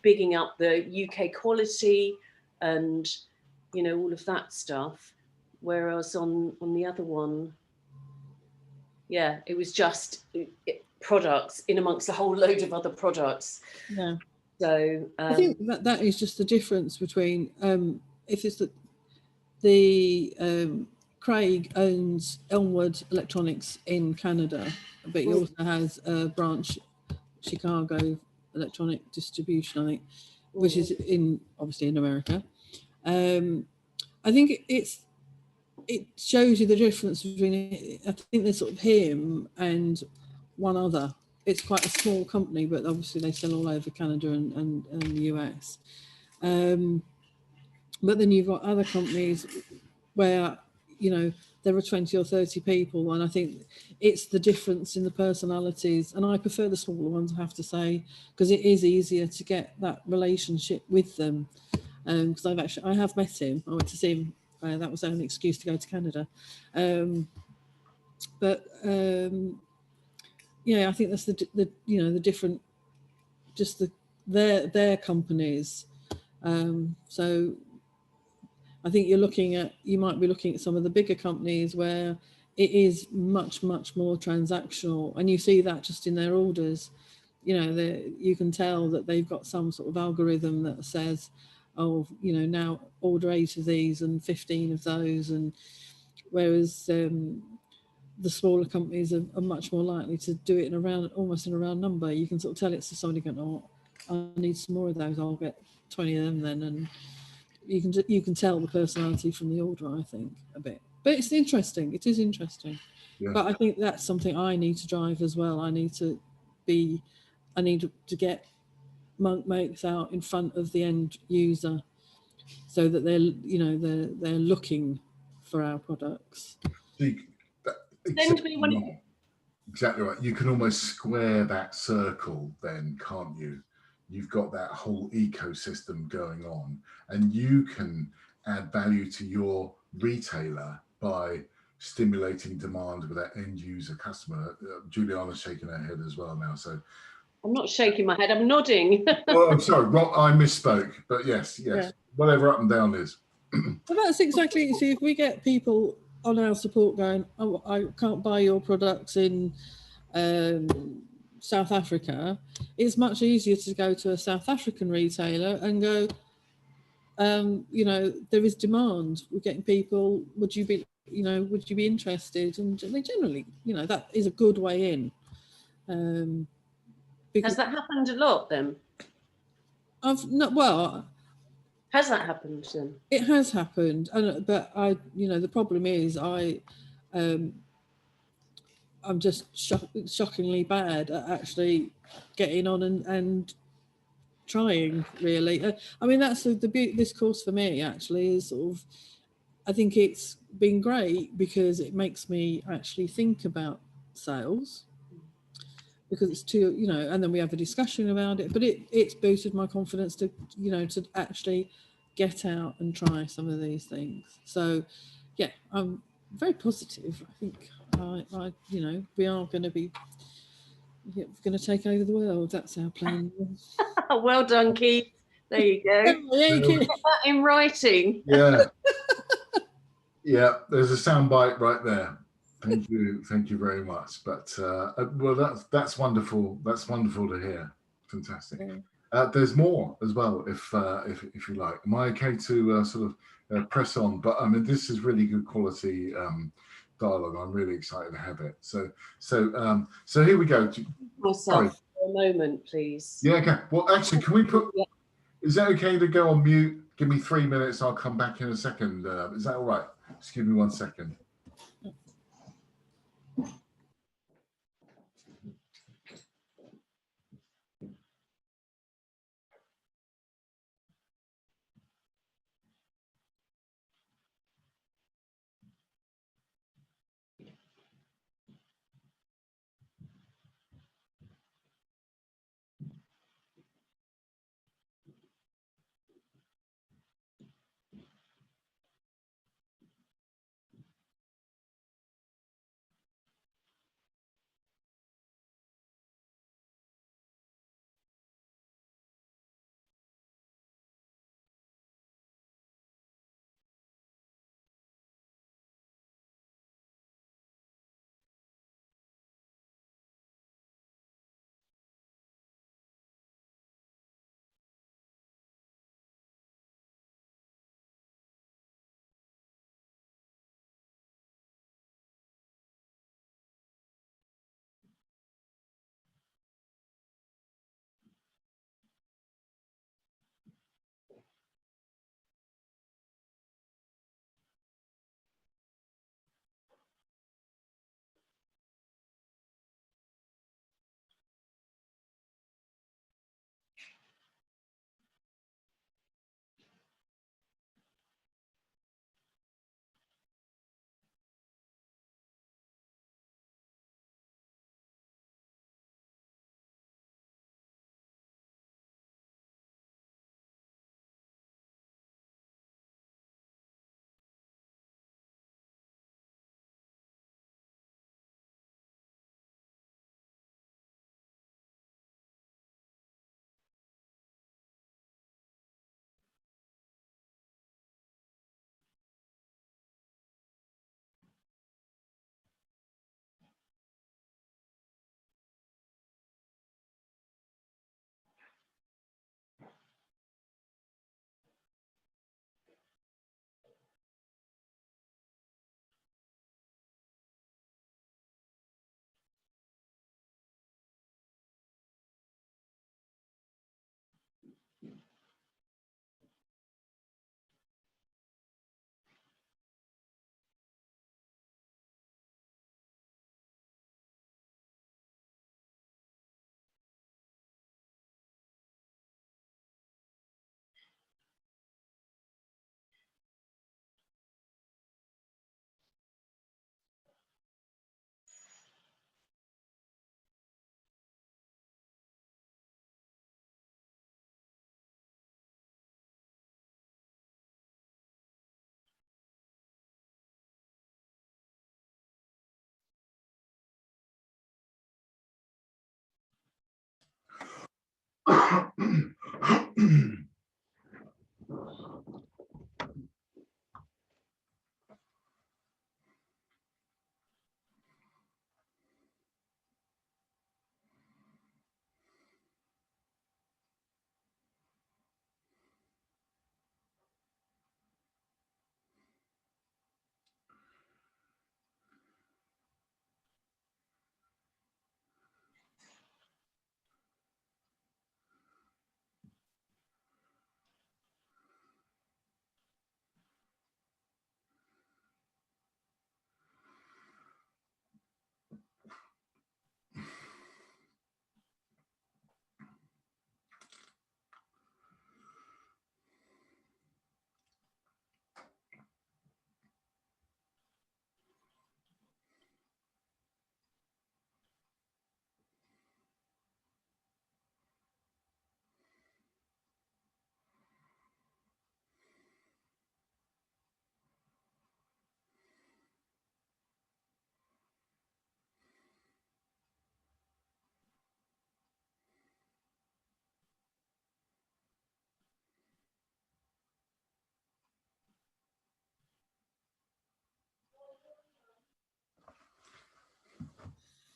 bigging up the UK quality and, all of that stuff. Whereas on the other one, it was just products in amongst a whole load of other products. Yeah. So I think that is just the difference between if it's the Craig owns Elmwood Electronics in Canada, but he also has a branch, Chicago Electronic Distribution, I think, which is obviously in America. I think it shows you the difference between, I think there's sort of him and one other. It's quite a small company, but obviously they sell all over Canada and the US. But then you've got other companies where, there are 20 or 30 people. And I think it's the difference in the personalities. And I prefer the smaller ones, I have to say, because it is easier to get that relationship with them. Because I have met him. I went to see him. That was an excuse to go to Canada. I think that's the different, just their companies. So I think you might be looking at some of the bigger companies where it is much, much more transactional, and you see that just in their orders. You can tell that they've got some sort of algorithm that says, oh, now order 8 of these and 15 of those, and whereas the smaller companies are much more likely to do it almost in a round number. You can sort of tell it's somebody going, oh, I need some more of those, I'll get 20 of them then, and you can tell the personality from the order, I think, a bit. But it's interesting. It is interesting. Yeah. But I think that's something I need to drive as well. I need to get Monk Makes out in front of the end user, so that they're looking for our products. Exactly right. You can almost square that circle then, can't you? You've got that whole ecosystem going on, and you can add value to your retailer by stimulating demand with that end user customer. Juliana's shaking her head as well now. So I'm not shaking my head, I'm nodding. Oh, I'm sorry, I misspoke, but yes, yeah. Whatever up and down is. Well, that's exactly it. See, if we get people on our support going, oh, I can't buy your products in South Africa, it's much easier to go to a South African retailer and go, there is demand. We're getting people, would you be interested? And they generally, that is a good way in. Has that happened a lot then? Has that happened then? It has happened, but the problem is I'm just shockingly bad at actually getting on and trying, really. I mean, that's the beauty. This course for me actually is sort of, I think it's been great because it makes me actually think about sales, because it's too, you know, and then we have a discussion about it, but it's boosted my confidence to, you know, to actually get out and try some of these things. So yeah, I'm very positive. I think I you know, we are going to be, yeah, going to take over the world. That's our plan. Well done, Keith. There you go. Thank you. Get that in writing. Yeah. Yeah, there's a soundbite right there. Thank you very much. But well, that's wonderful. That's wonderful to hear. Fantastic. There's more as well, if you like. Am I okay to sort of press on? But I mean, this is really good quality dialogue. I'm really excited to have it. So here we go. Myself for a moment, please. Yeah. Okay. Well, actually, can we put? Is that okay to go on mute? Give me 3 minutes. I'll come back in a second. Is that all right? Just give me 1 second.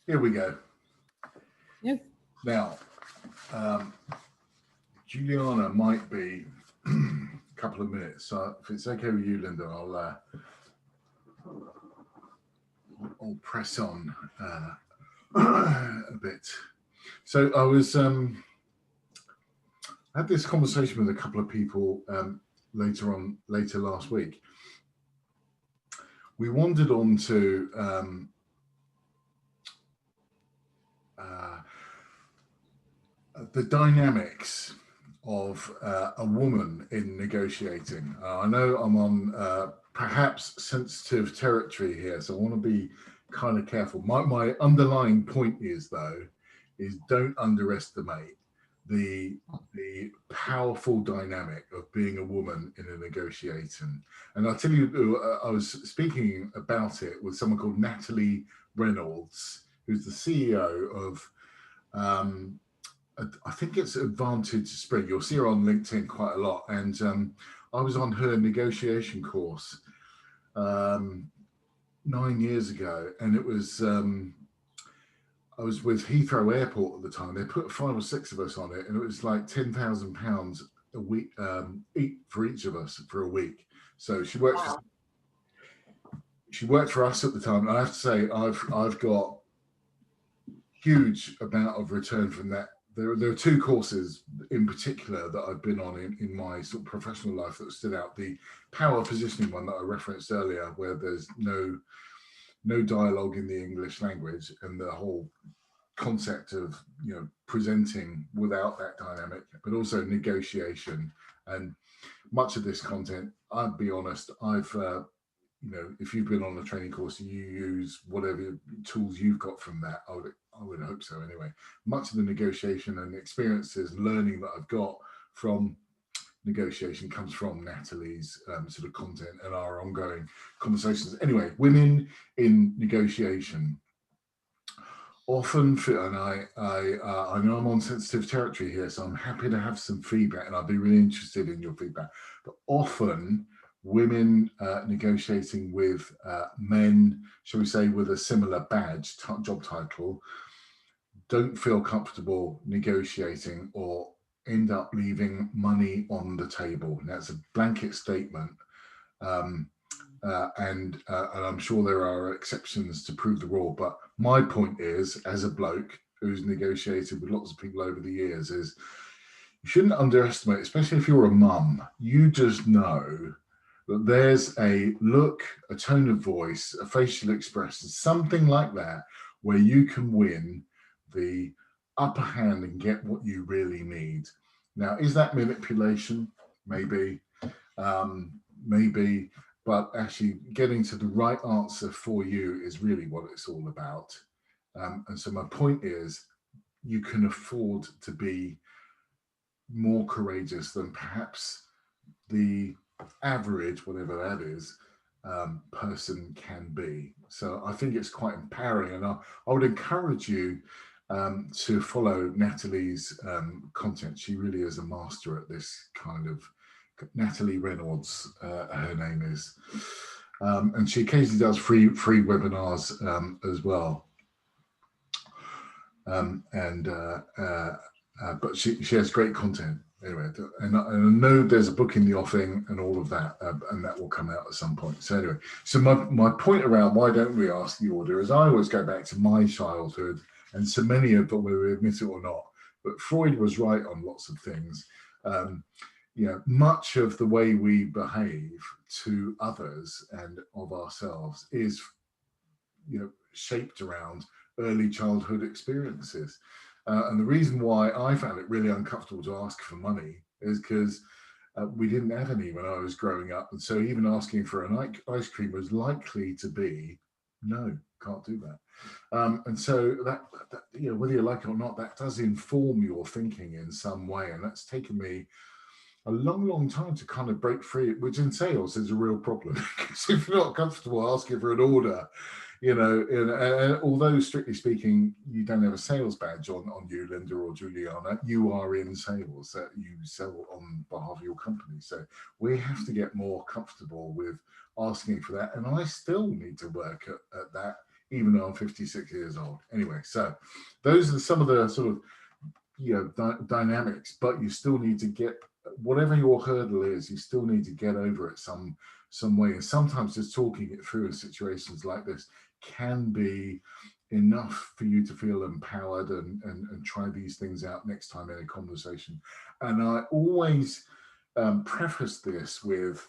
Here we go. Yeah. Now, Juliana might be a couple of minutes. So if it's okay with you, Linda, I'll press on a bit. So I was had this conversation with a couple of people later last week. We wandered on to the dynamics of a woman in negotiating. I know I'm on perhaps sensitive territory here, so I want to be kind of careful. My underlying point is, though, is don't underestimate the powerful dynamic of being a woman in a negotiation. And I'll tell you, I was speaking about it with someone called Natalie Reynolds, who's the CEO of I think it's Advantage Spring. You'll see her on LinkedIn quite a lot. And I was on her negotiation course 9 years ago, and it was I was with Heathrow Airport at the time. They put 5 or 6 of us on it, and it was like £10,000 a week for each of us for a week. So she worked. Wow. She worked for us at the time. And I have to say, I've got huge amount of return from that. There are 2 courses in particular that I've been on in my sort of professional life that stood out. The power positioning one that I referenced earlier, where there's no dialogue in the English language, and the whole concept of presenting without that dynamic, but also negotiation. And much of this content, I'll be honest, I've if you've been on a training course and you use whatever tools you've got from that, I would hope so anyway. Much of the negotiation and experiences, learning that I've got from negotiation comes from Natalie's sort of content and our ongoing conversations. Anyway, women in negotiation often feel, and I know I'm on sensitive territory here, so I'm happy to have some feedback, and I'd be really interested in your feedback. But often women negotiating with men, shall we say, with a similar badge, job title, don't feel comfortable negotiating or end up leaving money on the table. Now, it's a blanket statement, and I'm sure there are exceptions to prove the rule. But my point is, as a bloke who's negotiated with lots of people over the years, is you shouldn't underestimate, especially if you're a mum. You just know that there's a look, a tone of voice, a facial expression, something like that, where you can win the upper hand and get what you really need. Now, is that manipulation? Maybe, maybe, but actually getting to the right answer for you is really what it's all about. And so my point is, you can afford to be more courageous than perhaps the average, whatever that is, person can be. So I think it's quite empowering, and I would encourage you to follow Natalie's content. She really is a master at this kind of. Natalie Reynolds, her name is, and she occasionally does free webinars as well. But she has great content anyway, and I know there's a book in the offing and all of that, and that will come out at some point. So anyway, so my point around why don't we ask the order is, I always go back to my childhood, and so many of them, whether we admit it or not, but Freud was right on lots of things. Much of the way we behave to others and of ourselves is, shaped around early childhood experiences. And the reason why I found it really uncomfortable to ask for money is because we didn't have any when I was growing up. And so even asking for an ice cream was likely to be, no, can't do that. And so that, whether you like it or not, that does inform your thinking in some way. And that's taken me a long time to kind of break free, which in sales is a real problem. Because if you're not comfortable asking for an order, although strictly speaking, you don't have a sales badge on you, Linda or Juliana, you are in sales, that you sell on behalf of your company. So we have to get more comfortable with asking for that. And I still need to work at that even though I'm 56 years old. Anyway, so those are some of the sort of, dynamics, but you still need to get, whatever your hurdle is, you still need to get over it some way. And sometimes just talking it through in situations like this can be enough for you to feel empowered and try these things out next time in a conversation. And I always preface this with,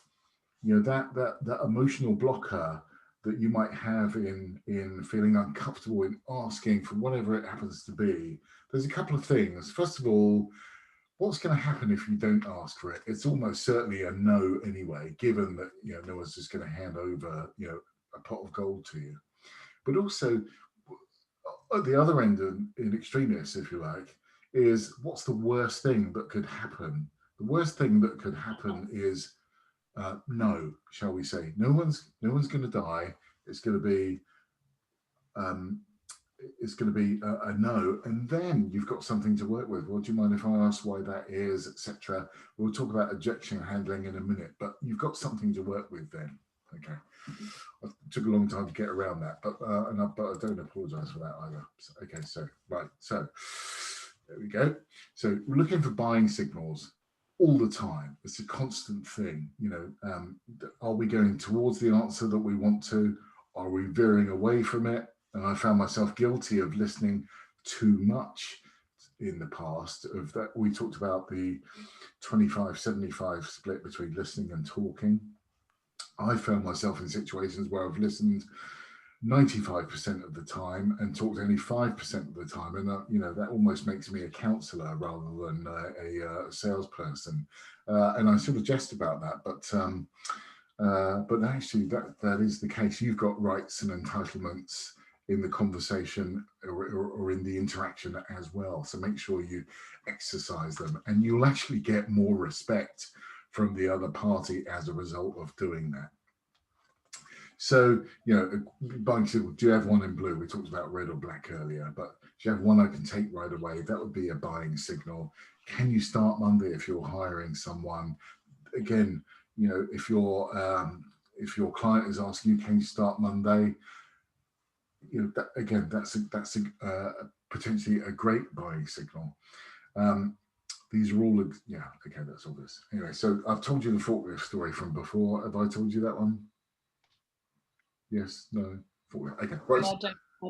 that emotional blocker that you might have in feeling uncomfortable in asking for whatever it happens to be. There's a couple of things. First of all, what's going to happen if you don't ask for it? It's almost certainly a no anyway, given that no one's just going to hand over a pot of gold to you. But also, at the other end, in extremis, if you like, is what's the worst thing that could happen? The worst thing that could happen is no, shall we say? No one's going to die. It's going to be a no, and then you've got something to work with. Well, do you mind if I ask why that is, etc.? We'll talk about objection handling in a minute, but you've got something to work with then. Okay, it took a long time to get around that, but I don't apologize for that either. So, okay, so right, so there we go. So we're looking for buying signals all the time. It's a constant thing. Are we going towards the answer that we want to? Are we veering away from it? And I found myself guilty of listening too much in the past. Of that, we talked about the 25-75 split between listening and talking. I found myself in situations where I've listened 95% of the time and talked only 5% of the time, and that almost makes me a counsellor rather than a salesperson. And I sort of jest about that, but actually that is the case. You've got rights and entitlements in the conversation or in the interaction as well. So make sure you exercise them, and you'll actually get more respect from the other party as a result of doing that. So, buying signal, do you have one in blue? We talked about red or black earlier, but do you have one I can take right away? That would be a buying signal. Can you start Monday if you're hiring someone? Again, if your client is asking you, can you start Monday? That's potentially a great buying signal. These are all, okay, that's all this. Anyway, so I've told you the forklift story from before. Have I told you that one? Yes, no, forklift. Okay, right. I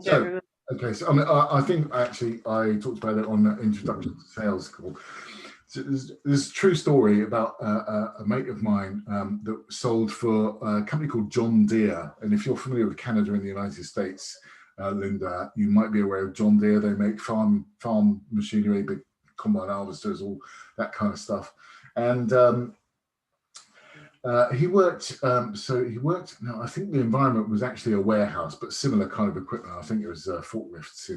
don't remember. Okay, so I think actually I talked about it on the introduction to sales call. So there's a true story about a mate of mine that sold for a company called John Deere. And if you're familiar with Canada and the United States, Linda, you might be aware of John Deere. They make farm machinery, big combine harvesters, all that kind of stuff. And he worked. No, I think the environment was actually a warehouse, but similar kind of equipment. I think it was forklifts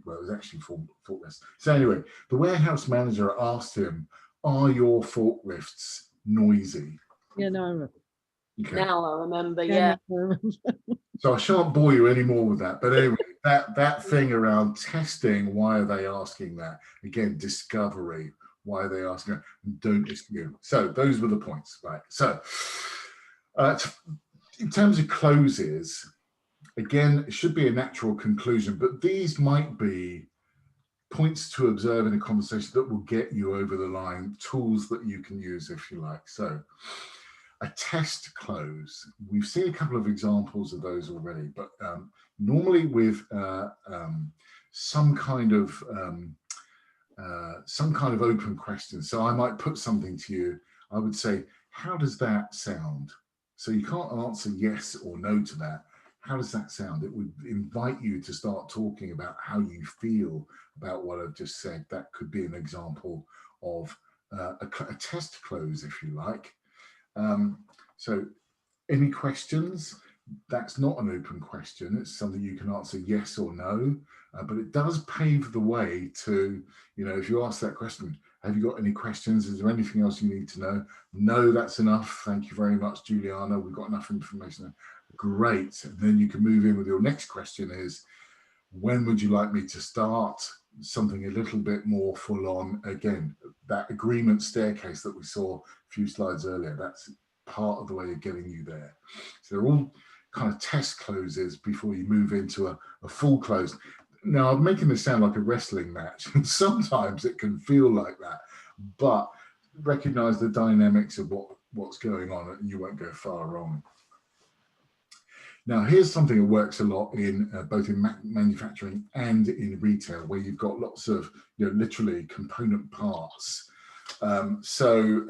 well, it was actually forklifts. So anyway, the warehouse manager asked him, "Are your forklifts noisy?" Yeah, no, I remember. Okay. Now I remember. Yeah, Yeah. no, I remember. So I shan't bore you anymore with that. But anyway, that thing around testing, why are they asking that? Again, discovery. Why are they asking? Don't assume. So those were the points, right? So in terms of closes, again, it should be a natural conclusion, but these might be points to observe in a conversation that will get you over the line, tools that you can use if you like. So a test close, we've seen a couple of examples of those already, but normally with some kind of open question. So I might put something to you. I would say, how does that sound? So you can't answer yes or no to that. How does that sound? It would invite you to start talking about how you feel about what I've just said. That could be an example of a test close, if you like. So any questions? That's not an open question. It's something you can answer yes or no, but it does pave the way to, if you ask that question, have you got any questions? Is there anything else you need to know? No, that's enough. Thank you very much, Juliana. We've got enough information. Great. And then you can move in with your next question is, when would you like me to start? Something a little bit more full on. Again, that agreement staircase that we saw a few slides earlier, that's part of the way of getting you there. So they're all kind of test closes before you move into a full close. Now, I'm making this sound like a wrestling match, and sometimes it can feel like that, but recognize the dynamics of what's going on, and you won't go far wrong. Now, here's something that works a lot in both in manufacturing and in retail, where you've got lots of, literally component parts. So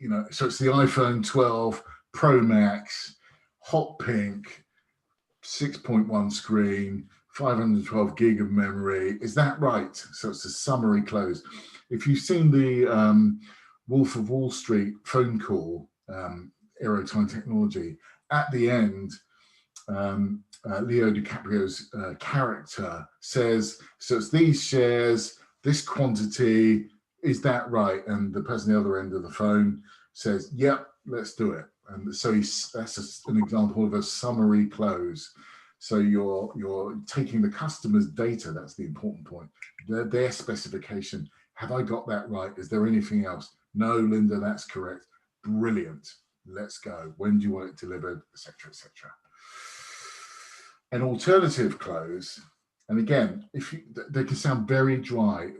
it's the iPhone 12 Pro Max, hot pink, 6.1 screen, 512 gig of memory. Is that right? So it's a summary close. If you've seen the Wolf of Wall Street phone call, Aerotime Technology, at the end, Leo DiCaprio's character says, so it's these shares, this quantity, is that right? And the person at the other end of the phone says, yep, let's do it. And so that's an example of a summary close. So you're taking the customer's data, that's the important point, their specification. Have I got that right? Is there anything else? No, Linda, that's correct. Brilliant. Let's go. When do you want it delivered, etc., etc. An alternative close, and again, they can sound very dry.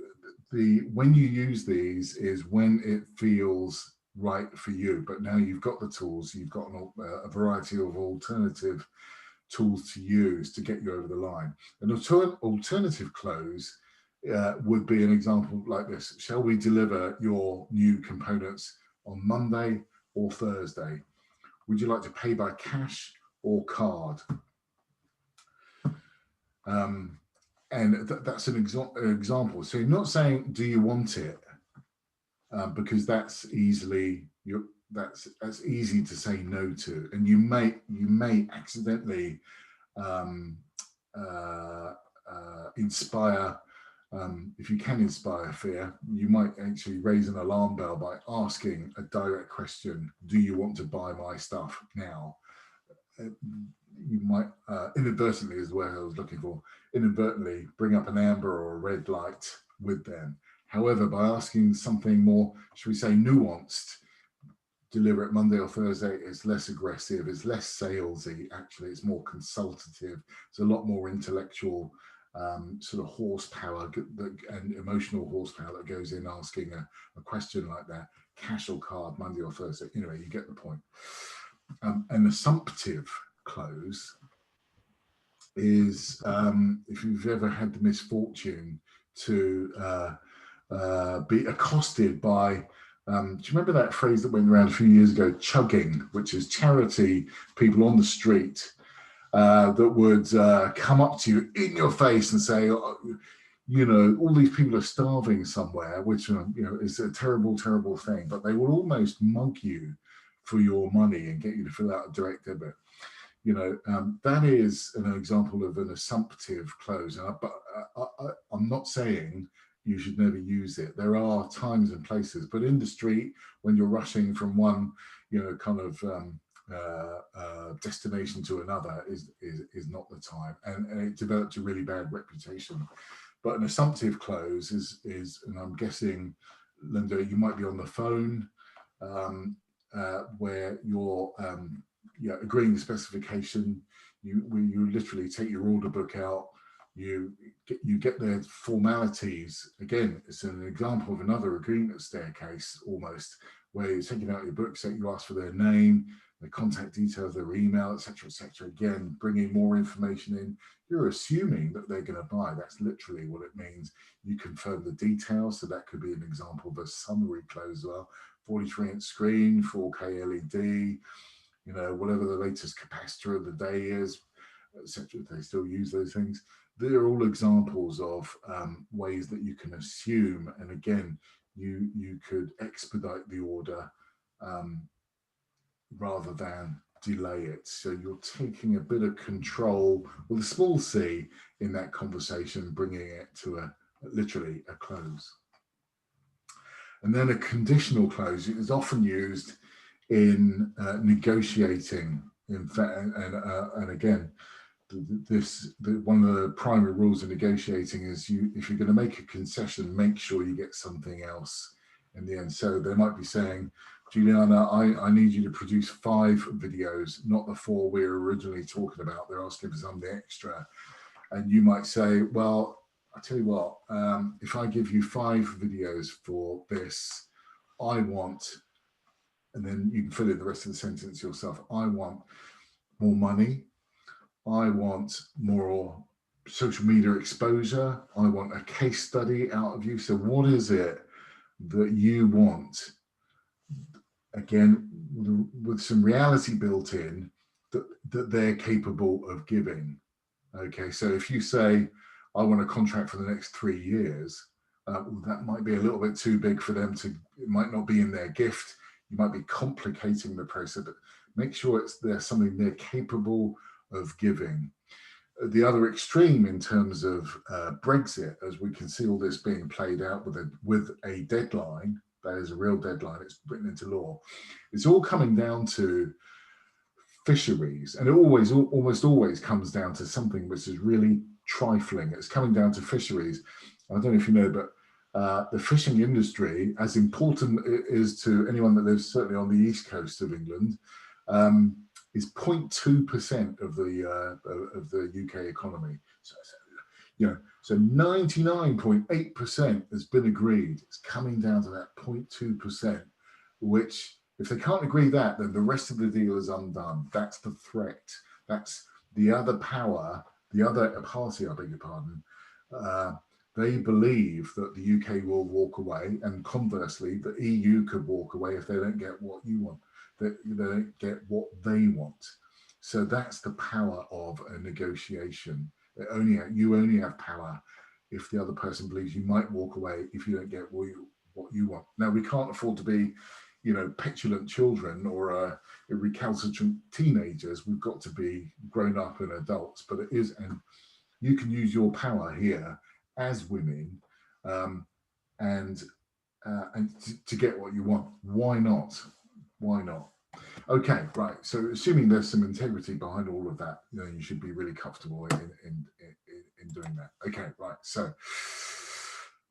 When you use these is when it feels right for you, but now you've got the tools, you've got a variety of alternative tools to use to get you over the line. An alternative close would be an example like this. Shall we deliver your new components on Monday or Thursday? Would you like to pay by cash or card? And that's an example. So you're not saying, do you want it? Because that's easy to say no to, and you may accidentally inspire. If you can inspire fear, you might actually raise an alarm bell by asking a direct question: do you want to buy my stuff now? You might inadvertently, is the word I was looking for, inadvertently bring up an amber or a red light with them. However, by asking something more, should we say, nuanced, deliver it Monday or Thursday, it's less aggressive, it's less salesy, actually, it's more consultative, it's a lot more intellectual sort of horsepower and emotional horsepower that goes in asking a question like that. Cash or card, Monday or Thursday, anyway, you get the point. An assumptive close is if you've ever had the misfortune to be accosted by, do you remember that phrase that went around a few years ago, chugging, which is charity people on the street that would come up to you in your face and say, all these people are starving somewhere, which is a terrible, terrible thing, but they will almost mug you for your money and get you to fill out a direct debit. That is an example of an assumptive close. But I'm not saying you should never use it. There are times and places, but in the street, when you're rushing from one, destination to another, is not the time. And it developed a really bad reputation. But an assumptive close is, and I'm guessing, Linda, you might be on the phone where you're agreeing the specification. You literally take your order book out. You get the formalities. Again, it's an example of another agreement staircase almost, where you're taking out your book set, you ask for their name, their contact details, their email, etc., etc. Again, bringing more information in. You're assuming that they're going to buy. That's literally what it means. You confirm the details, so that could be an example of a summary close as well. 43-inch screen, 4K LED, whatever the latest capacitor of the day is, etc. They still use those things. They're all examples of ways that you can assume, and again, you could expedite the order rather than delay it. So you're taking a bit of control with a small c in that conversation, bringing it to literally a close. And then a conditional close is often used in negotiating. In fact, and again, one of the primary rules of negotiating is if you're going to make a concession, make sure you get something else in the end. So they might be saying, Juliana, I need you to produce 5 videos, not the 4 we were originally talking about. They're asking for something extra. And you might say, well, I tell you what, if I give you 5 videos for this, I want, and then you can fill in the rest of the sentence yourself. I want more money. I want more social media exposure. I want a case study out of you. So what is it that you want? Again, with some reality built in that they're capable of giving. Okay, so if you say, I want a contract for the next 3 years, that might be a little bit too big for them to, it might not be in their gift. You might be complicating the process, but make sure there's something they're capable of giving. The other extreme in terms of Brexit, as we can see all this being played out with a deadline, that is a real deadline, it's written into law. It's all coming down to fisheries, and it almost always comes down to something which is really trifling. It's coming down to fisheries. I don't know if you know, but the fishing industry, as important it is to anyone that lives certainly on the east coast of England, is 0.2% of the UK economy. So 99.8% has been agreed. It's coming down to that 0.2%, which if they can't agree that, then the rest of the deal is undone. That's the threat. That's the other power, the other party, I beg your pardon. They believe that the UK will walk away, and conversely, the EU could walk away if they don't get what you want. They don't get what they want. So that's the power of a negotiation. You only have power if the other person believes you might walk away if you don't get what you want. Now, we can't afford to be, petulant children or recalcitrant teenagers. We've got to be grown up and adults, but it is, and you can use your power here as women and to get what you want. Why not? Why not? Okay, right. So assuming there's some integrity behind all of that, you should be really comfortable in doing that. Okay, right. So,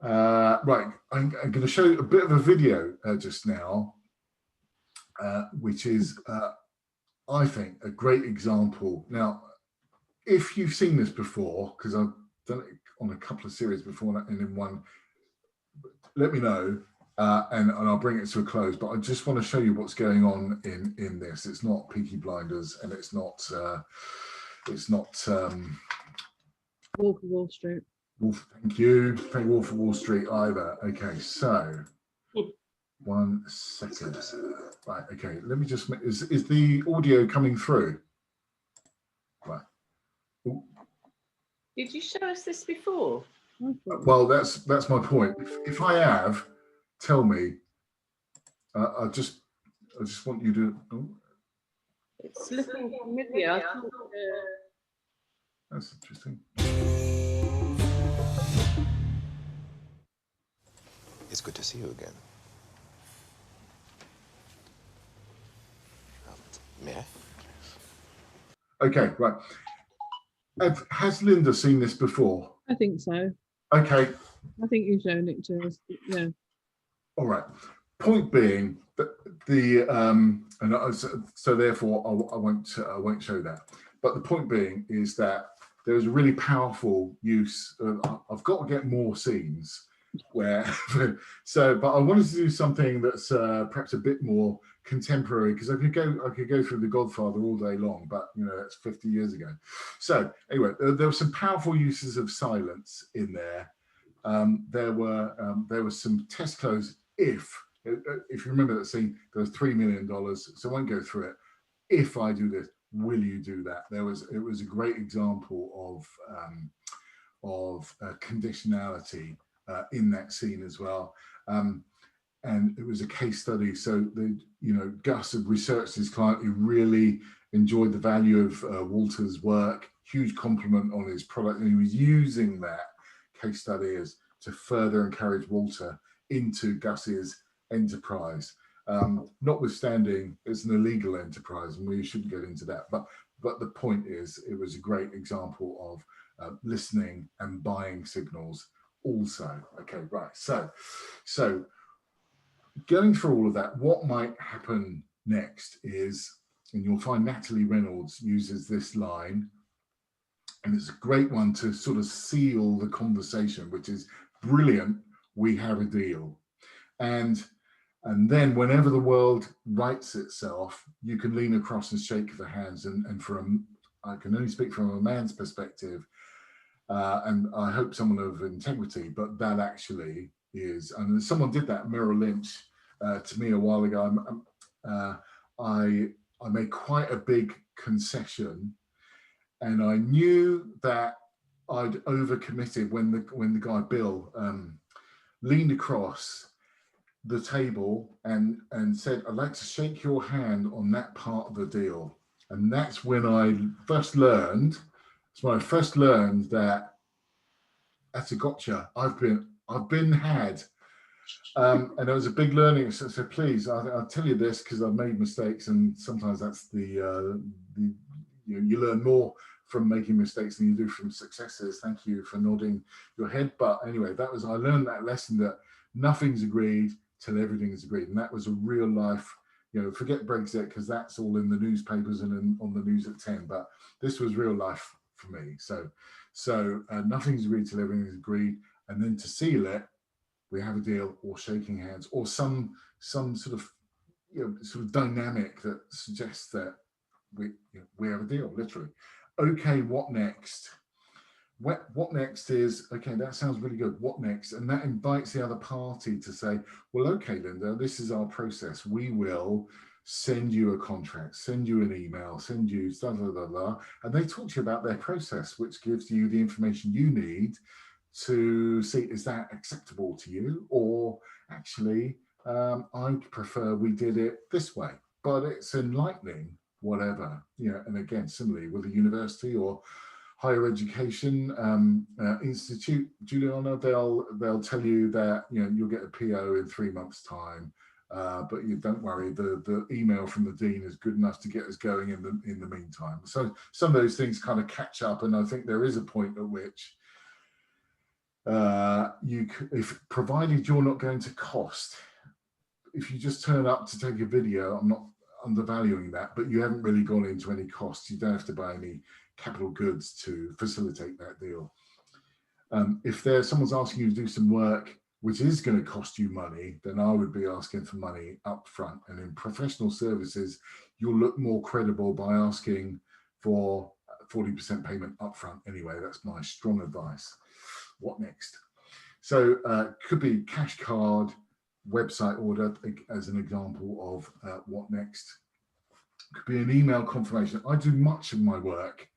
right, I'm going to show you a bit of a video just now, which is, I think, a great example. Now, if you've seen this before, because I've done it on a couple of series before, and in one, let me know. And I'll bring it to a close, but I just want to show you what's going on in this. It's not Peaky Blinders, and it's not Wolf of Wall Street. Thank you, Wolf of Wall Street either. Okay, so 1 second. Right, okay, let me just make, is the audio coming through? Right. Ooh. Did you show us this before? Well, that's my point. If I have, tell me. I just want you to. Oh. It's looking familiar. That's interesting. It's good to see you again. May I? Okay, right. Has Linda seen this before? I think so. Okay. I think you've shown it to us. Yeah. All right. Point being that so therefore I won't show that. But the point being is that there's a really powerful use of, I've got to get more scenes where but I wanted to do something that's perhaps a bit more contemporary, because I could go through The Godfather all day long, but that's 50 years ago. So anyway, there were some powerful uses of silence in there. There were some test clothes. If you remember that scene, there was $3 million, so I won't go through it. If I do this, will you do that? It was a great example of conditionality in that scene as well. And it was a case study. So Gus had researched his client. He really enjoyed the value of Walter's work, huge compliment on his product, and he was using that case study as to further encourage Walter into Gus's enterprise. Notwithstanding, it's an illegal enterprise, and we shouldn't get into that. But the point is, it was a great example of listening and buying signals also. Okay, right. So going through all of that, what might happen next is, and you'll find Natalie Reynolds uses this line, and it's a great one to sort of seal the conversation, which is brilliant. We have a deal. And then whenever the world rights itself, you can lean across and shake the hands. And I can only speak from a man's perspective, and I hope someone of integrity, but that actually is, and someone did that, Merrill Lynch, to me a while ago. I made quite a big concession, and I knew that I'd overcommitted when the guy Bill leaned across the table and said, "I'd like to shake your hand on that part of the deal." And that's when I first learned. It's when I first learned that that's a gotcha. I've been had. And it was a big learning. So please, I'll tell you this because I've made mistakes, and sometimes that's you learn more from making mistakes than you do from successes. Thank you for nodding your head. But anyway, I learned that lesson, that nothing's agreed till everything is agreed, and that was a real life. Forget Brexit because that's all in the newspapers and on the news at 10. But this was real life for me. So nothing's agreed till everything is agreed, and then to seal it, we have a deal, or shaking hands, or some sort of dynamic that suggests that we have a deal, literally. Okay, what next? What next is, okay, that sounds really good. What next? And that invites the other party to say, well, okay, Linda, this is our process. We will send you a contract, send you an email, send you blah, blah, blah, blah. And they talk to you about their process, which gives you the information you need to see, is that acceptable to you? Or actually, I'd prefer we did it this way, but it's enlightening, whatever. And again, similarly with a university or higher education institute, Juliana, they'll tell you that you'll get a PO in 3 months' time, but you don't worry, the email from the dean is good enough to get us going in the meantime. So some of those things kind of catch up, and I think there is a point at which if provided you're not going to cost, if you just turn up to take a video, I'm not undervaluing that, but you haven't really gone into any costs. You don't have to buy any capital goods to facilitate that deal. If someone's asking you to do some work which is going to cost you money, then I would be asking for money up front. And in professional services, you'll look more credible by asking for 40% payment up front anyway. That's my strong advice. What next? So could be cash card, website order as an example of what next. Could be an email confirmation. I do much of my work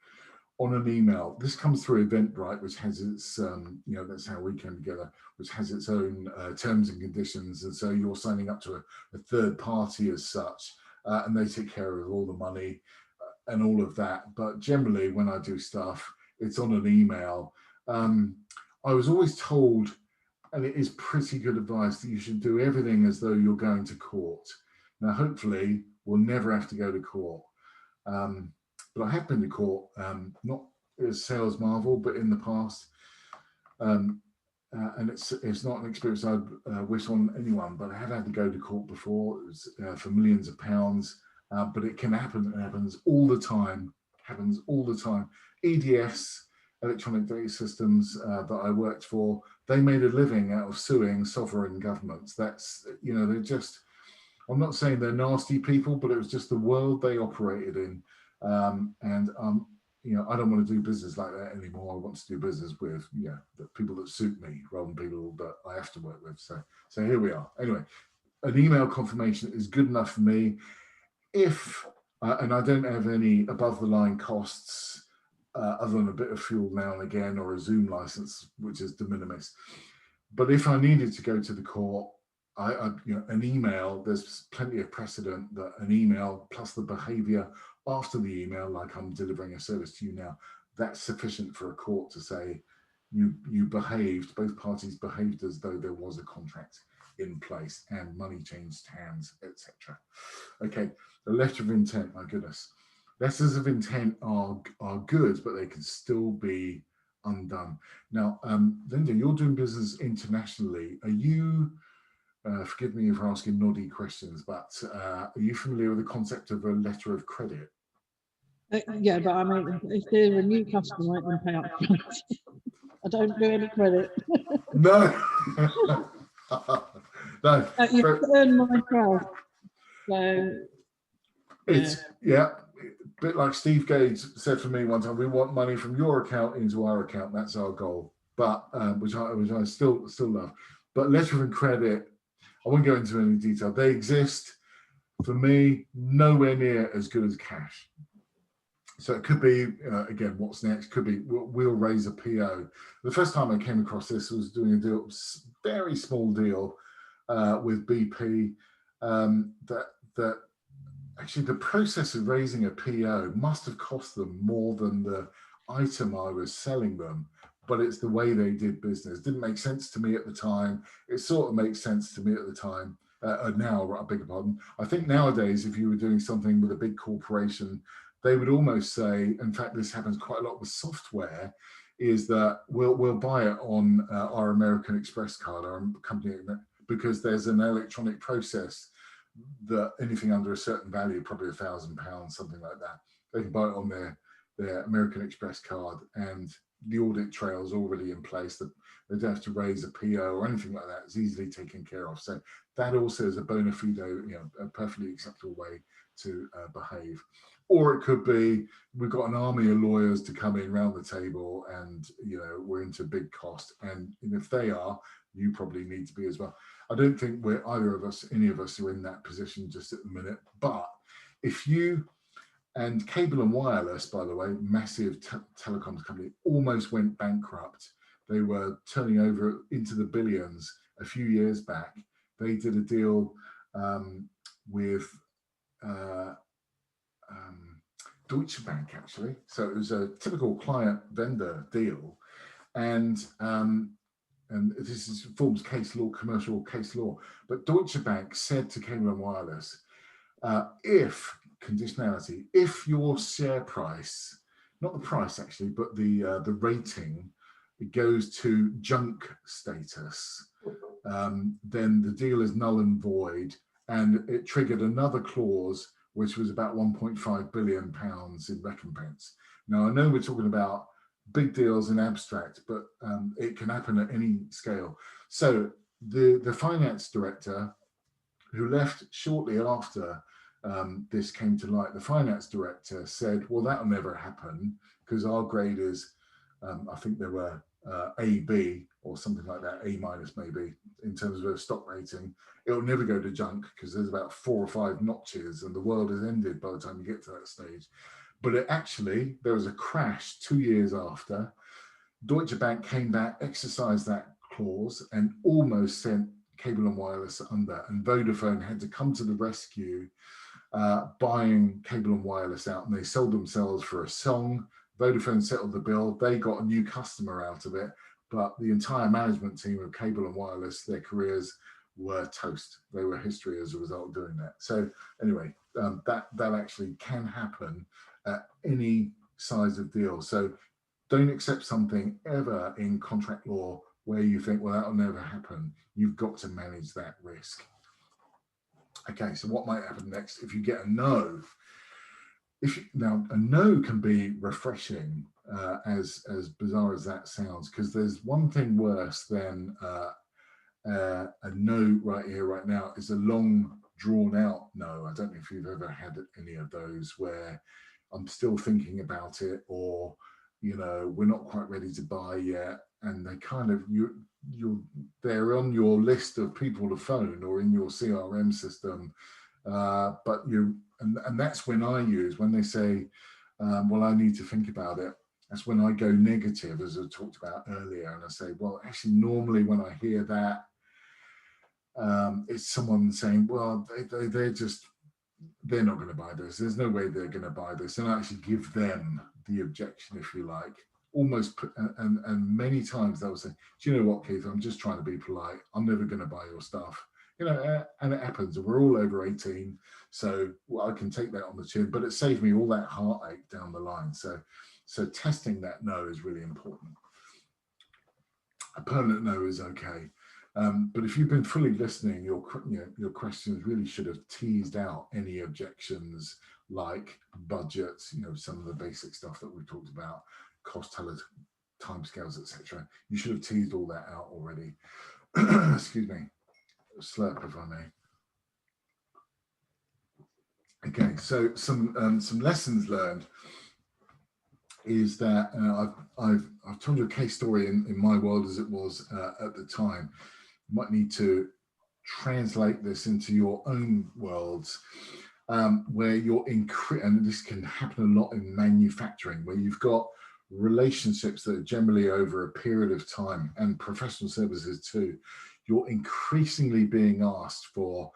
on an email. This comes through Eventbrite, which has its, that's how we came together, which has its own terms and conditions. And so you're signing up to a third party as such, and they take care of all the money and all of that. But generally, when I do stuff, it's on an email. I was always told, and it is pretty good advice, that you should do everything as though you're going to court. Now, hopefully, we'll never have to go to court. But I have been to court, not as sales marvel, but in the past. And it's not an experience I'd wish on anyone, but I have had to go to court before. It was for millions of pounds, but it can happen. It happens all the time. EDS, Electronic Data Systems, that I worked for, they made a living out of suing sovereign governments. That's, they're just, I'm not saying they're nasty people, but it was just the world they operated in. I don't want to do business like that anymore. I want to do business with, the people that suit me rather than people that I have to work with. So here we are. Anyway, an email confirmation is good enough for me. If, and I don't have any above the line costs, other than a bit of fuel now and again, or a Zoom license, which is de minimis. But if I needed to go to the court, an email, there's plenty of precedent that an email plus the behavior after the email, like I'm delivering a service to you now, that's sufficient for a court to say you behaved, both parties behaved as though there was a contract in place and money changed hands, etc. Okay, the letter of intent, my goodness. Letters of intent are good, but they can still be undone. Now, Linda, you're doing business internationally. Are you Forgive me for asking noddy questions, but are you familiar with the concept of a letter of credit? Yeah, but I mean, if they're a new customer, I can pay up front. I don't do any credit. No. No. You But earn my trust. So it's, yeah, a bit like Steve Gates said for me one time, we want money from your account into our account. That's our goal. But which I still love. But letter of credit, I won't go into any detail. They exist, for me, nowhere near as good as cash. So it could be, again, what's next? Could be, we'll raise a PO. The first time I came across this was doing a deal, very small deal with BP. That actually the process of raising a PO must have cost them more than the item I was selling them. But it's the way they did business. Didn't make sense to me at the time. It sort of makes sense to me at the time. Now, I beg your pardon. I think nowadays, if you were doing something with a big corporation, they would almost say, in fact, this happens quite a lot with software, is that we'll buy it on our American Express card, our company, because there's an electronic process that anything under a certain value, probably £1,000, something like that, they can buy it on their American Express card, and the audit trail is already in place. That they don't have to raise a PO or anything like that. It's easily taken care of. So that also is a bona fide, a perfectly acceptable way to behave. Or it could be, we've got an army of lawyers to come in around the table, and we're into big cost. And if they are, you probably need to be as well. I don't think we're either of us, any of us, are in that position just at the minute. But if you, and Cable and Wireless, by the way, massive telecoms company, almost went bankrupt. They were turning over into the billions a few years back. They did a deal with Deutsche Bank, actually. So it was a typical client-vendor deal, and this forms case law, commercial case law. But Deutsche Bank said to Cable and Wireless, if conditionality, if your share price, not the price actually, but the rating, it goes to junk status, then the deal is null and void. And it triggered another clause, which was about £1.5 billion in recompense. Now, I know we're talking about big deals in abstract, but it can happen at any scale. So the finance director, who left shortly after this came to light, the finance director said, well, that'll never happen, because our grade is, I think there were AB or something like that, A minus maybe, in terms of a stock rating. It'll never go to junk, because there's about 4 or 5 notches and the world is ended by the time you get to that stage. But there was a crash 2 years after. Deutsche Bank came back, exercised that clause, and almost sent Cable and Wireless under, and Vodafone had to come to the rescue, buying Cable and Wireless out, and they sold themselves for a song. Vodafone settled the bill. They got a new customer out of it, but the entire management team of Cable and Wireless, their careers were toast. They were history as a result of doing that. So anyway, that actually can happen at any size of deal. So don't accept something ever in contract law where you think, well, that'll never happen. You've got to manage that risk. Okay, so what might happen next if you get a no? Now, a no can be refreshing, as bizarre as that sounds, because there's one thing worse than a no right here, right now, is a long, drawn out no. I don't know if you've ever had any of those where I'm still thinking about it, or we're not quite ready to buy yet, and they kind of they're on your list of people to phone or in your CRM system, but and that's when I use, when they say, well, I need to think about it. That's when I go negative, as I talked about earlier, and I say, well, actually, normally when I hear that, it's someone saying, well, they're not going to buy this. There's no way they're going to buy this. And I actually give them the objection, if you like, almost. And many times they'll say, do you know what, Keith, I'm just trying to be polite. I'm never going to buy your stuff. And it happens. And we're all over 18. So I can take that on the chin, but it saved me all that heartache down the line. So testing that no is really important. A permanent no is okay. But if you've been fully listening, your questions really should have teased out any objections like budgets, some of the basic stuff that we talked about, cost tellers, timescales, etc. You should have teased all that out already. Excuse me, slurp if I may. Okay, so some lessons learned is that I've told you a case story in my world as it was at the time. You might need to translate this into your own worlds, where you're and this can happen a lot in manufacturing, where you've got relationships that are generally over a period of time, and professional services too. You're increasingly being asked for,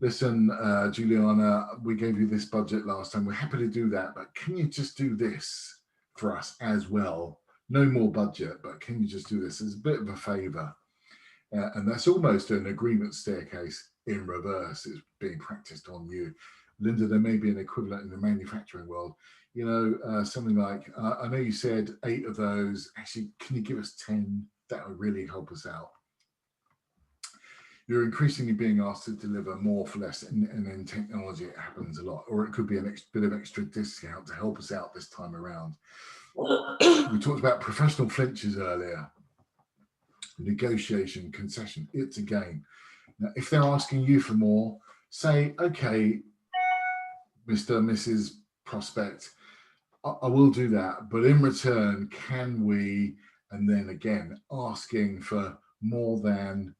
listen, Juliana, we gave you this budget last time. We're happy to do that, but can you just do this for us as well? No more budget, but can you just do this as a bit of a favor? And that's almost an agreement staircase in reverse. It's being practiced on you. Linda, there may be an equivalent in the manufacturing world. Something like, I know you said 8 of those. Actually, can you give us 10? That would really help us out. You're increasingly being asked to deliver more for less, and in technology it happens a lot. Or it could be a bit of extra discount to help us out this time around. We talked about professional flinches earlier. Negotiation, concession, it's a game. Now, if they're asking you for more, say, okay, Mr. Mrs. Prospect, I will do that, but in return, can we, and then again, asking for more than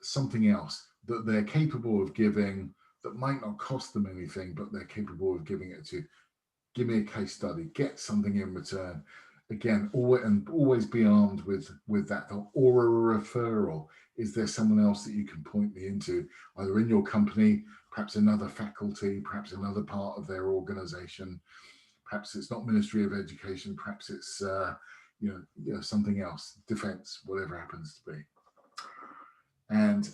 something else that they're capable of giving that might not cost them anything, but they're capable of giving it to. Give me a case study, get something in return. Again, always be armed with that thought, or a referral. Is there someone else that you can point me into, either in your company, perhaps another faculty, perhaps another part of their organization? Perhaps it's not Ministry of Education, perhaps it's something else, defense, whatever happens to be. And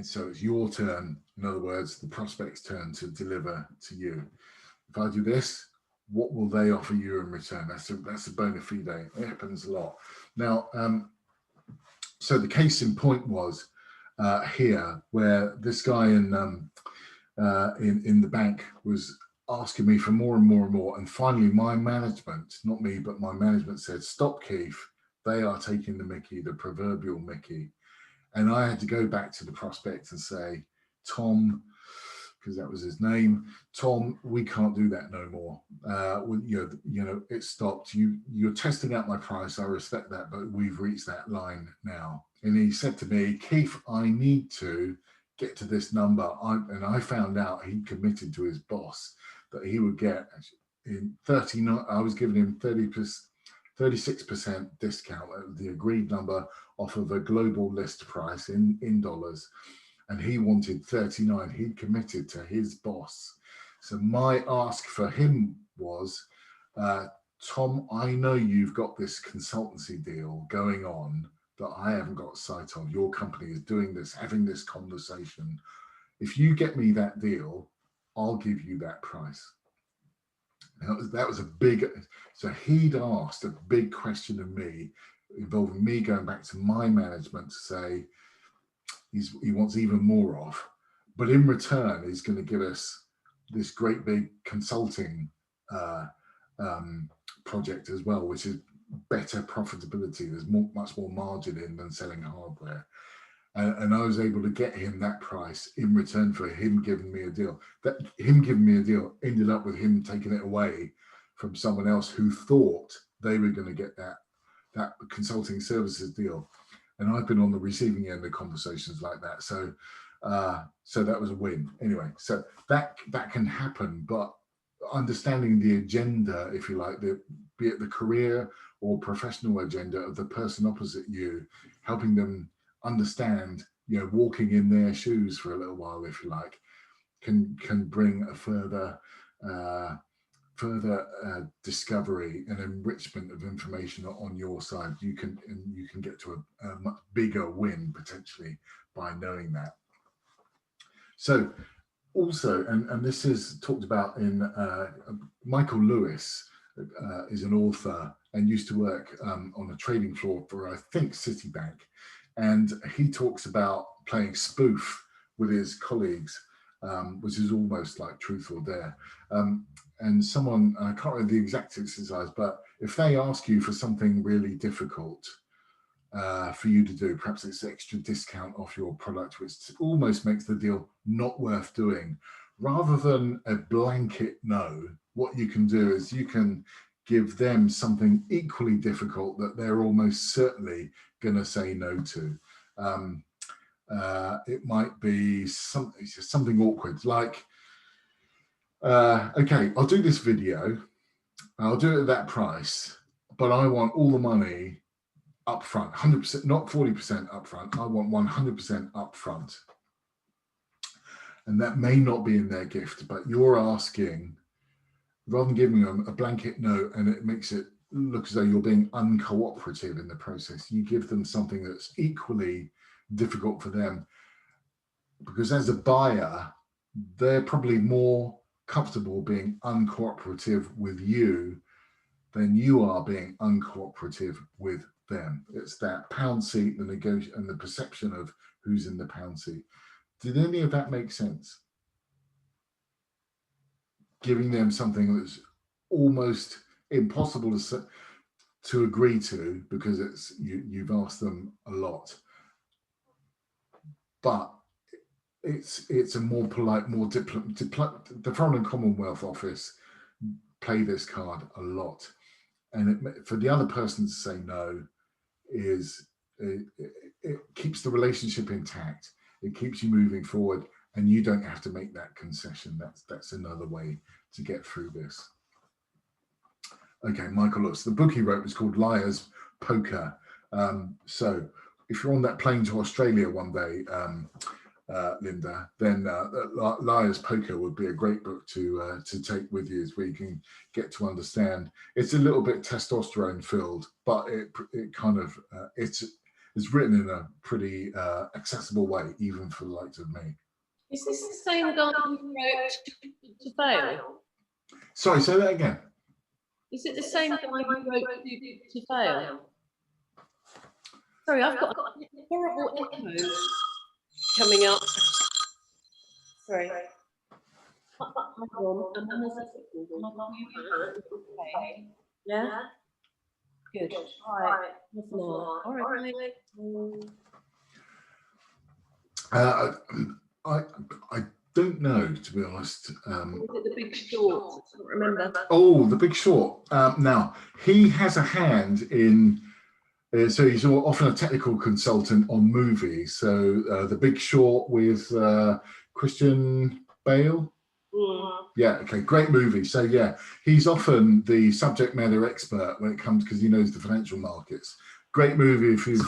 so it's your turn, in other words, the prospect's turn to deliver to you. If I do this, what will they offer you in return? That's a bona fide. It happens a lot. Now, so the case in point was here, where this guy in the bank was asking me for more and more and more. And finally, my management, not me, but my management said, stop, Keith. They are taking the mickey, the proverbial mickey. And I had to go back to the prospect and say, Tom, because that was his name, Tom, we can't do that no more. It stopped. You're testing out my price. I respect that, but we've reached that line now. And he said to me, Keith, I need to get to this number. And I found out he committed to his boss that he would get in 39. I was giving him 36% discount, the agreed number off of a global list price in dollars. And he wanted 39. He'd committed to his boss. So my ask for him was, Tom, I know you've got this consultancy deal going on that I haven't got sight of. Your company is doing this, having this conversation. If you get me that deal, I'll give you that price. Now, that was a big, so he'd asked a big question of me, involving me going back to my management to say, he wants even more off, but in return, he's going to give us this great big consulting project as well, which is better profitability. There's much more margin in than selling hardware. And I was able to get him that price in return for him giving me a deal. That him giving me a deal ended up with him taking it away from someone else who thought they were going to get that consulting services deal. And I've been on the receiving end of conversations like that. So that was a win. Anyway, so that can happen, but understanding the agenda, if you like, be it the career or professional agenda of the person opposite you, helping them understand, walking in their shoes for a little while, if you like, can bring a further discovery and enrichment of information on your side. You can get to a much bigger win potentially by knowing that. So also, and this is talked about in Michael Lewis is an author and used to work on a trading floor for, I think, Citibank. And he talks about playing spoof with his colleagues, which is almost like truth or dare. And someone, I can't remember the exact exercise, but if they ask you for something really difficult for you to do, perhaps it's extra discount off your product, which almost makes the deal not worth doing, rather than a blanket no, what you can do is you can give them something equally difficult that they're almost certainly going to say no to. It might be something awkward, like, okay, I'll do this video, I'll do it at that price, but I want all the money up front, 100%, not 40% up front. I want 100% up front. And that may not be in their gift, but you're asking, rather than giving them a blanket no, and it makes it look as though you're being uncooperative in the process, you give them something that's equally difficult for them. Because as a buyer, they're probably more comfortable being uncooperative with you than you are being uncooperative with them. It's that pound seat, the negotiation, and the perception of who's in the pound seat. Did any of that make sense? Giving them something that's almost impossible to agree to because it's you've asked them a lot, but it's a more polite, more the Foreign and Commonwealth Office play this card a lot, and for the other person to say no is it keeps the relationship intact. It keeps you moving forward, and you don't have to make that concession. That's another way to get through this. Okay, Michael Lutz. The book he wrote was called Liar's Poker. So if you're on that plane to Australia one day, Linda, then Liar's Poker would be a great book to take with you, where you can get to understand. It's a little bit testosterone filled, but it kind of it's written in a pretty accessible way, even for the likes of me. Is this the same guy who wrote To Fail? Sorry, say that again. Is it the same guy who wrote To Fail? Sorry, I've got a horrible echo coming up. Sorry. Yeah? Good. All right. All right. I don't know, to be honest. Was it The Big Short? I don't remember. Oh, The Big Short. Now, he has a hand in, so he's often a technical consultant on movies. So The Big Short with Christian Bale. Yeah, okay, great movie. So yeah, he's often the subject matter expert when it comes, because he knows the financial markets. Great movie if you've...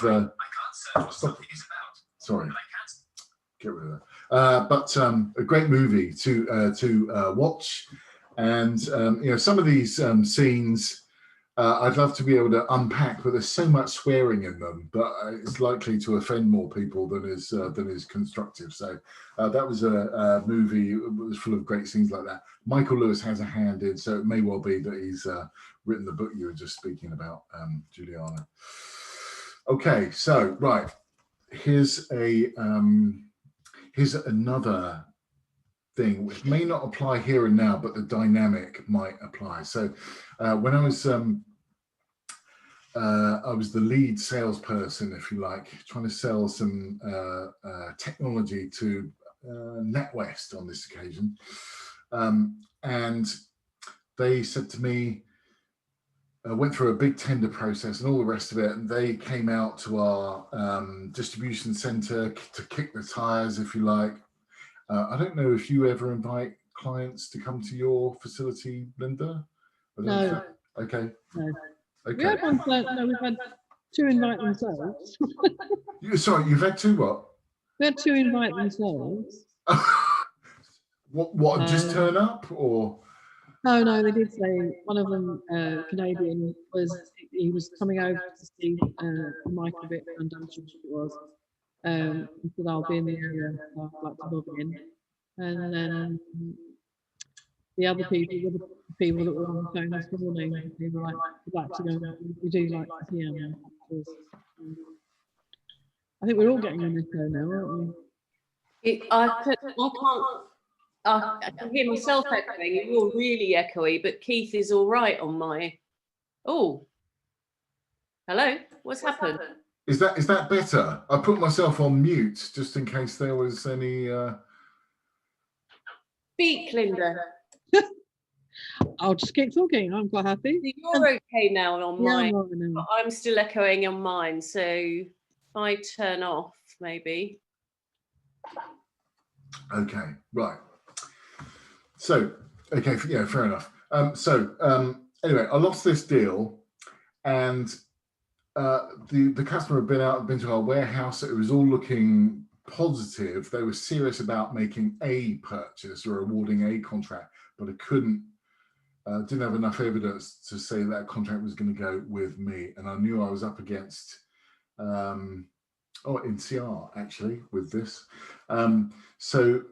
Sorry. Get rid of that. But a great movie to watch, and you know, some of these scenes I'd love to be able to unpack, but there's so much swearing in them, but it's likely to offend more people than is constructive. So that was a movie. It was full of great scenes like that. Michael Lewis has a hand in, so it may well be that he's written the book you were just speaking about, Juliana. Okay, so right, here's another thing which may not apply here and now, but the dynamic might apply. So when I was the lead salesperson, if you like, trying to sell some technology to NatWest on this occasion, and they said to me, went through a big tender process and all the rest of it, and they came out to our distribution center to kick the tires, if you like. I don't know if you ever invite clients to come to your facility, Linda? No. Okay. No. Okay. We had one, no, we've had two invite themselves. Sorry, you've had two what? We had two invite themselves. What just turn up, or? No, they did say one of them, Canadian, he was coming over to see Michael a bit, and I'm sure it was. He said, I'll be in the area, I'd like to log in. And then the other people were the people that were on the phone this morning. They were like, we'd like to go, we do like to see them. I think we're all getting an echo now, aren't we? I can hear myself echoing. You're really echoey, but Keith is all right on my. Oh, hello. What's happened? Is that better? I put myself on mute just in case there was any. Speak, Linda. I'll just keep talking. I'm quite happy. You're okay now on mine. But I'm still echoing on mine. So if I turn off, maybe. Okay, right. So, okay, yeah, fair enough. Anyway, I lost this deal, and the customer had been to our warehouse. It was all looking positive. They were serious about making a purchase or awarding a contract, but I didn't have enough evidence to say that contract was going to go with me. And I knew I was up against NCR actually with this. So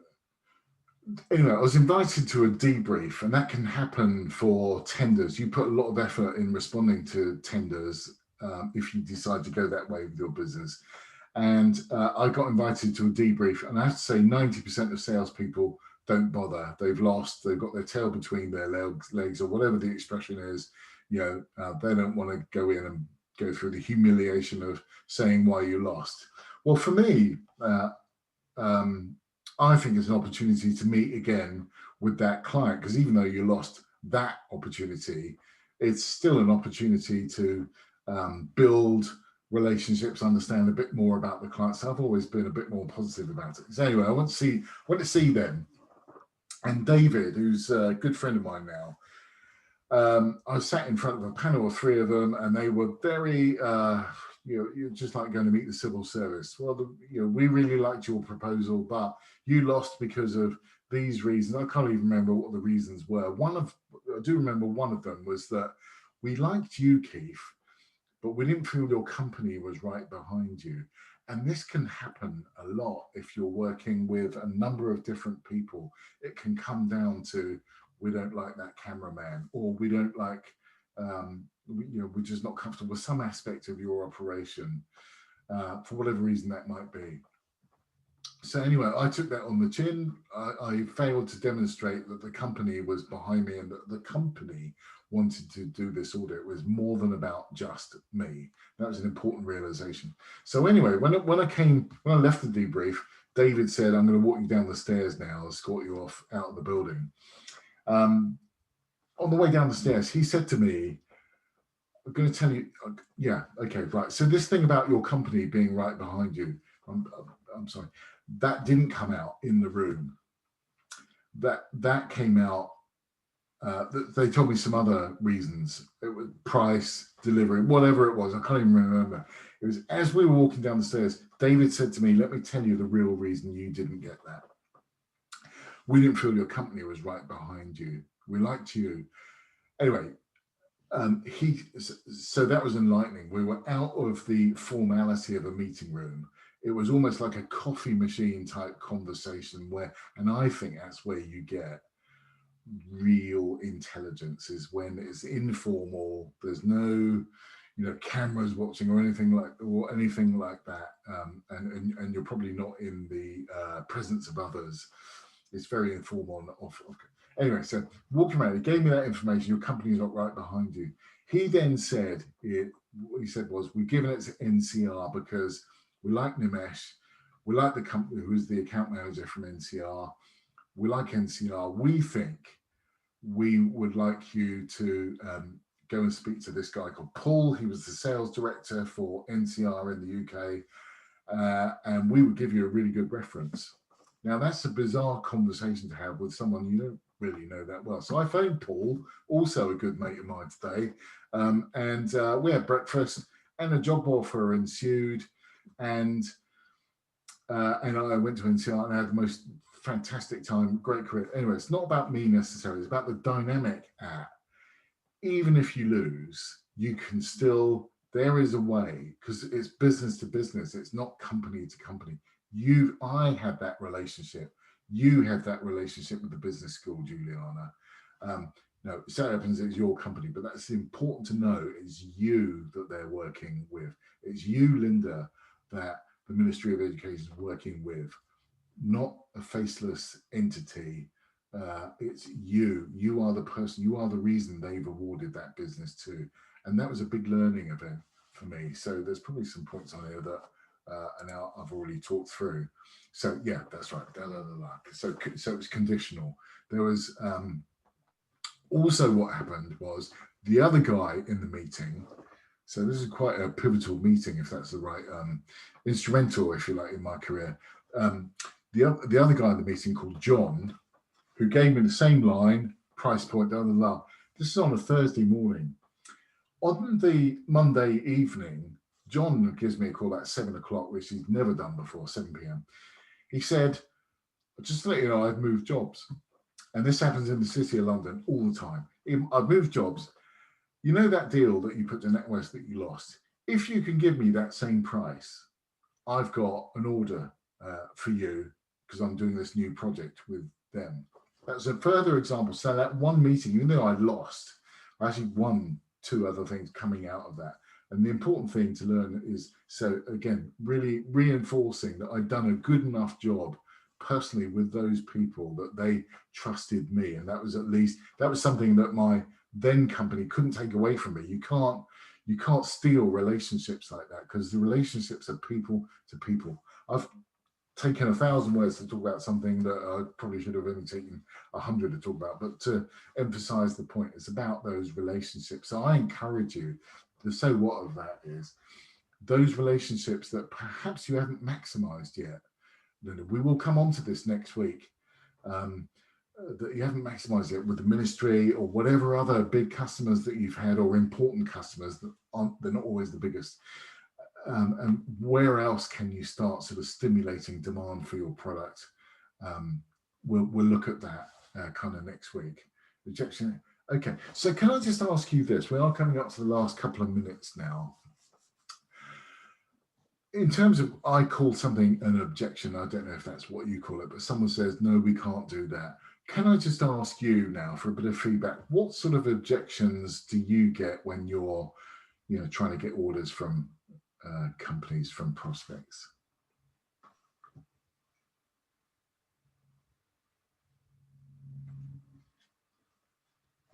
anyway, I was invited to a debrief, and that can happen for tenders. You put a lot of effort in responding to tenders if you decide to go that way with your business. And I got invited to a debrief, and I have to say 90% of salespeople don't bother. They've lost, they've got their tail between their legs or whatever the expression is. They don't want to go in and go through the humiliation of saying why you lost. Well, for me, I think it's an opportunity to meet again with that client, because even though you lost that opportunity, it's still an opportunity to build relationships, understand a bit more about the client. So I've always been a bit more positive about it. So anyway, I went to see them, and David, who's a good friend of mine now, I was sat in front of a panel of three of them, and they were very, you're just like going to meet the civil service. Well, we really liked your proposal, but you lost because of these reasons. I can't even remember what the reasons were. I do remember one of them was that we liked you, Keith, but we didn't feel your company was right behind you. And this can happen a lot if you're working with a number of different people. It can come down to, we don't like that cameraman, or we don't like, we're just not comfortable with some aspect of your operation, for whatever reason that might be. So anyway, I took that on the chin. I failed to demonstrate that the company was behind me and that the company wanted to do this audit. It was more than about just me. That was an important realization. So anyway, when I left the debrief, David said, I'm going to walk you down the stairs now, escort you off out of the building. On the way down the stairs, he said to me, I'm going to tell you, yeah, okay, right. So this thing about your company being right behind you, I'm sorry, that didn't come out in the room. That came out. They told me some other reasons. It was price, delivery, whatever it was. I can't even remember. It was as we were walking down the stairs, David said to me, let me tell you the real reason you didn't get that. We didn't feel your company was right behind you. We liked you. Anyway, so that was enlightening. We were out of the formality of a meeting room. It was almost like a coffee machine type conversation and I think that's where you get real intelligence, is when it's informal. There's no, cameras watching or anything like that, and you're probably not in the presence of others. It's very informal and off. Anyway, so walking around, he gave me that information. Your company's not right behind you. He then said, what he said was, we've given it to NCR because we like Nimesh. We like the company who's the account manager from NCR. We like NCR. We think we would like you to go and speak to this guy called Paul. He was the sales director for NCR in the UK. And we would give you a really good reference. Now, that's a bizarre conversation to have with someone you don't really know that well. So I phoned Paul, also a good mate of mine today, and we had breakfast, and a job offer ensued, and I went to NCR and I had the most fantastic time, great career. Anyway, it's not about me necessarily, it's about the dynamic even if you lose, you can still, there is a way, because it's business to business, it's not company to company. I had that relationship. You have that relationship with the business school, Juliana. So it happens it's your company, but that's important to know. It's you that they're working with. It's you, Linda, that the Ministry of Education is working with, not a faceless entity. It's you. You are the person. You are the reason they've awarded that business to. And that was a big learning event for me. So there's probably some points on here that now I've already talked through. So yeah, that's right. So it's conditional. There was also what happened was the other guy in the meeting. So this is quite a pivotal meeting, if that's the right instrumental, if you like, in my career. The other guy in the meeting called John, who gave me the same line, price point, blah, blah, blah. This is on a Thursday morning. On the Monday evening, John gives me a call at 7 o'clock, which he's never done before, 7 p.m. He said, just to let you know, I've moved jobs. And this happens in the City of London all the time. I've moved jobs. You know that deal that you put to NatWest that you lost? If you can give me that same price, I've got an order for you because I'm doing this new project with them. That's a further example. So that one meeting, even though I lost, I actually won 2 other things coming out of that. And the important thing to learn is, so again, really reinforcing that I'd done a good enough job personally with those people that they trusted me. And that was something that my then company couldn't take away from me. You can't steal relationships like that, because the relationships are people to people. I've taken 1,000 words to talk about something that I probably should have only taken 100 to talk about, but to emphasize the point, it's about those relationships. So I encourage you, the so what of that is those relationships that perhaps you haven't maximized yet. We will come on to this next week, that you haven't maximized it with the ministry or whatever other big customers that you've had, or important customers that they're not always the biggest. And where else can you start sort of stimulating demand for your product? We'll look at that kind of next week. Rejection. Okay, so can I just ask you this? We are coming up to the last couple of minutes now. In terms of, I call something an objection, I don't know if that's what you call it, but someone says, no, we can't do that. Can I just ask you now for a bit of feedback? What sort of objections do you get when you're, trying to get orders from companies, from prospects?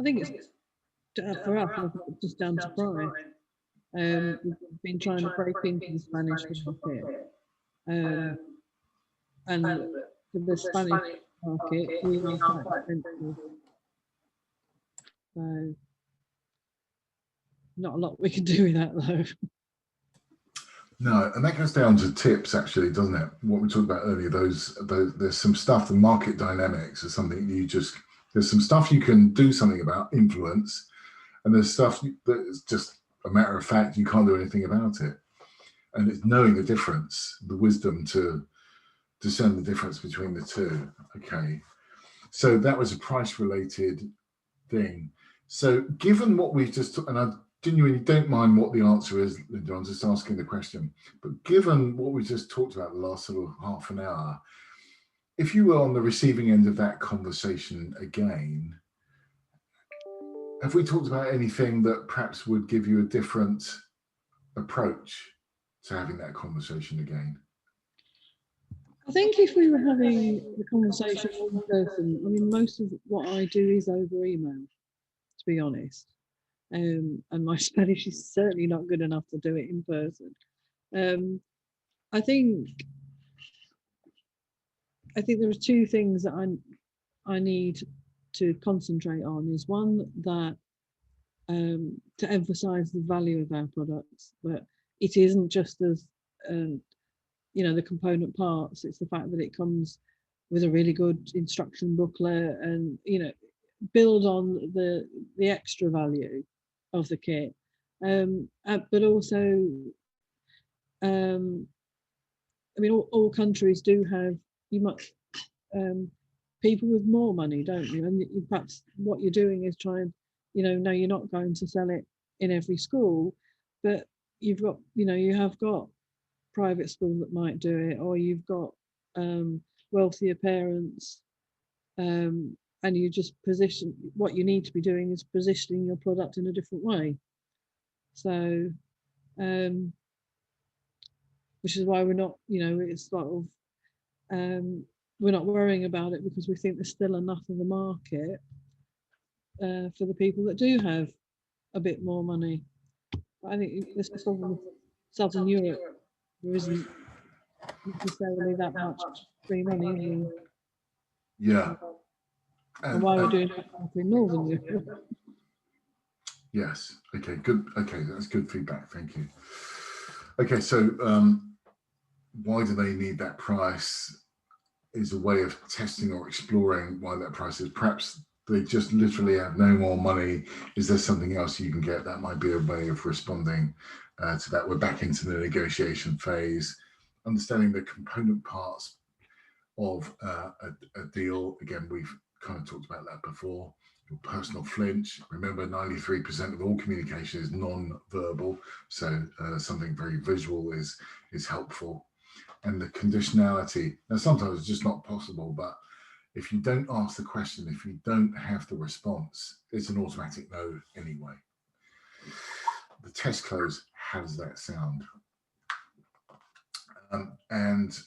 I think it's for us, it's just down to price. We've been trying to break into the Spanish market, and for the Spanish market, we are quite expensive. So, not a lot we can do with that, though. No, and that goes down to tips, actually, doesn't it? What we talked about earlier, those there's some stuff, the market dynamics is something there's some stuff you can do something about, influence, and there's stuff that's just a matter of fact, you can't do anything about it. And it's knowing the difference, the wisdom to discern the difference between the two. Okay, so that was a price-related thing. So given what we've just, and I genuinely don't mind what the answer is, Linda, I'm just asking the question, but given what we just talked about the last sort of half an hour, if you were on the receiving end of that conversation again, have we talked about anything that perhaps would give you a different approach to having that conversation again? I think if we were having the conversation in person, I mean, most of what I do is over email, to be honest. And my Spanish is certainly not good enough to do it in person. I think there are 2 things that I need to concentrate on. Is one, that to emphasize the value of our products, that it isn't just as the component parts, it's the fact that it comes with a really good instruction booklet, and build on the extra value of the kit, but also I mean, all countries do have people with more money, don't you? And perhaps what you're doing is trying, no, you're not going to sell it in every school, but you've got, you have got private schools that might do it, or you've got wealthier parents, and and you just position, what you need to be doing is positioning your product in a different way. So, which is why we're not, it's sort of, we're not worrying about it, because we think there's still enough of the market for the people that do have a bit more money. I think this is from Southern Europe. There isn't necessarily that much free money, is there? Yeah. And why we're doing that in Northern Europe. Yes. Okay, good. Okay, that's good feedback. Thank you. Okay, so why do they need that price is a way of testing or exploring why that price is. Perhaps they just literally have no more money. Is there something else you can get? That might be a way of responding to that. We're back into the negotiation phase, understanding the component parts of a deal. Again, we've kind of talked about that before. Your personal flinch. Remember, 93% of all communication is non-verbal, so something very visual is helpful. And the conditionality. Now, sometimes it's just not possible, but if you don't ask the question, if you don't have the response, it's an automatic no anyway. The test close, how does that sound? And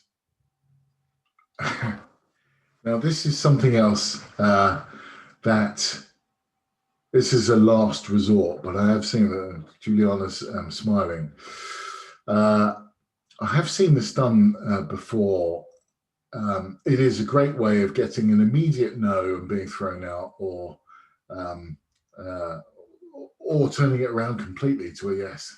now this is something else that this is a last resort, but I have seen Juliana's smiling. I have seen this done before. It is a great way of getting an immediate no and being thrown out, or turning it around completely to a yes.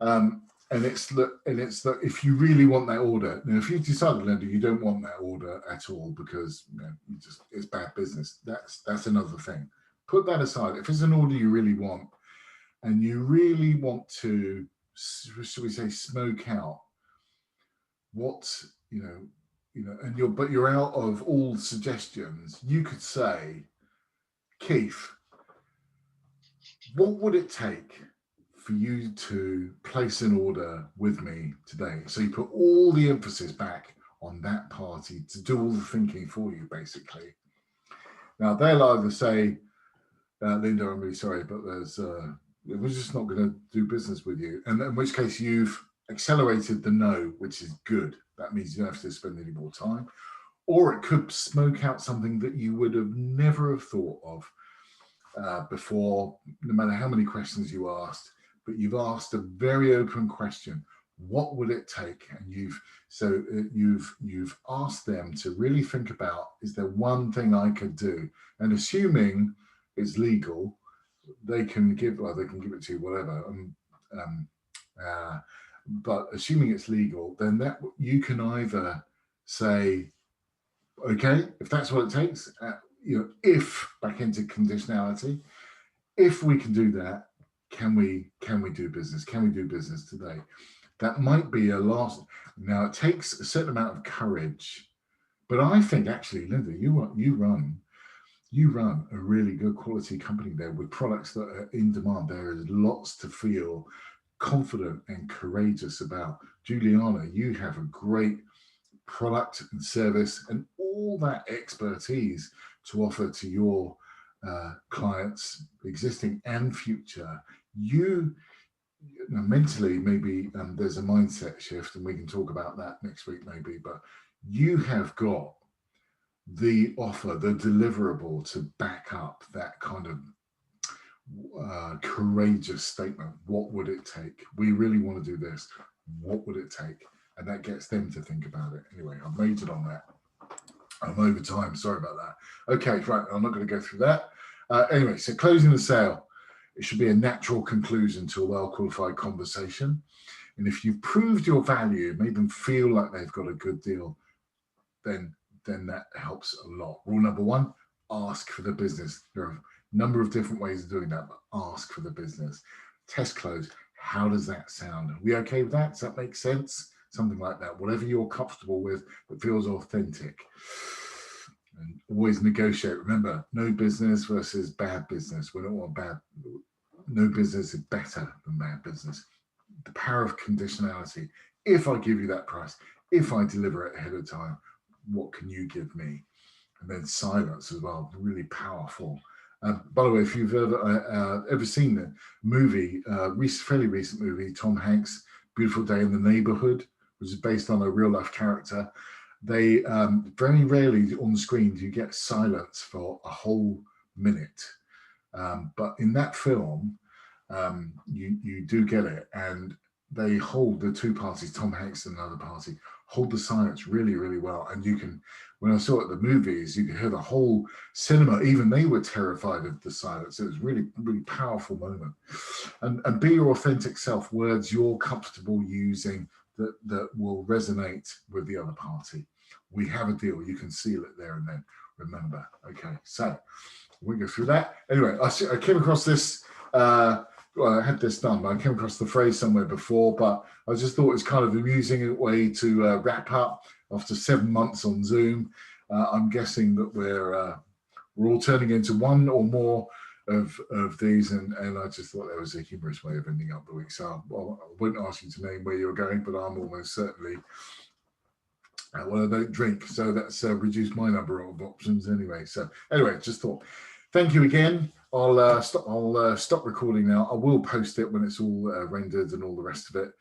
And it's that if you really want that order, now if you decided, Linda, you don't want that order at all because it's bad business, that's another thing. Put that aside. If it's an order you really want, and you really want to, should we say, smoke out what and you're out of all suggestions, you could say, Keith, what would it take for you to place an order with me today? So you put all the emphasis back on that party to do all the thinking for you, basically. Now they'll either say, Linda, I'm really sorry, but we're just not going to do business with you. And in which case you've accelerated the no, which is good. That means you don't have to spend any more time. Or it could smoke out something that you would have never have thought of before, no matter how many questions you asked. But you've asked a very open question. What would it take? And you've asked them to really think about, is there one thing I could do? And assuming it's legal, they can give it to you, whatever. But assuming it's legal, then that you can either say, okay, if that's what it takes, if back into conditionality, if we can do that, can we do business? Can we do business today? That might be a last. Now it takes a certain amount of courage, but I think actually, Linda, you run a really good quality company there with products that are in demand. There is lots to feel confident and courageous about. Juliana, you have a great product and service and all that expertise to offer to your clients, existing and future. You mentally, maybe there's a mindset shift, and we can talk about that next week maybe, but you have got the offer, the deliverable to back up that kind of courageous statement. What would it take? We really want to do this. What would it take? And that gets them to think about it. Anyway, I've majored on that. I'm over time. Sorry about that. Okay, right. I'm not going to go through that. Anyway, so closing the sale. It should be a natural conclusion to a well-qualified conversation. And if you've proved your value, made them feel like they've got a good deal, then that helps a lot. Rule number one, ask for the business. There are a number of different ways of doing that, but ask for the business. Test close. How does that sound? Are we okay with that? Does that make sense? Something like that. Whatever you're comfortable with that feels authentic. And always negotiate. Remember, no business versus bad business. We don't want bad. No business is better than bad business. The power of conditionality. If I give you that price, if I deliver it ahead of time, what can you give me? and then silence as well, really powerful. By the way, if you've ever seen the movie, fairly recent movie, Tom Hanks, Beautiful Day in the Neighborhood, which is based on a real life character, they very rarely on the screen do you get silence for a whole minute. But in that film, you do get it, and they hold the two parties, Tom Hanks and another party, hold the silence really, really well. And you can, when I saw it at the movies, you could hear the whole cinema, even they were terrified of the silence. It was really, really powerful moment. And be your authentic self, words you're comfortable using that will resonate with the other party. We have a deal. You can seal it there and then. Remember. Okay, so we'll go through that. Anyway, I came across this, well, I had this done, but I came across the phrase somewhere before, but I just thought it's kind of amusing way to wrap up after 7 months on Zoom. I'm guessing that we're all turning into one or more of these, and I just thought that was a humorous way of ending up the week. So I wouldn't ask you to name where you're going, but I'm almost certainly, well, I don't drink, so that's reduced my number of options anyway. So anyway, just thought, thank you again. I'll stop recording now. I will post it when it's all rendered and all the rest of it.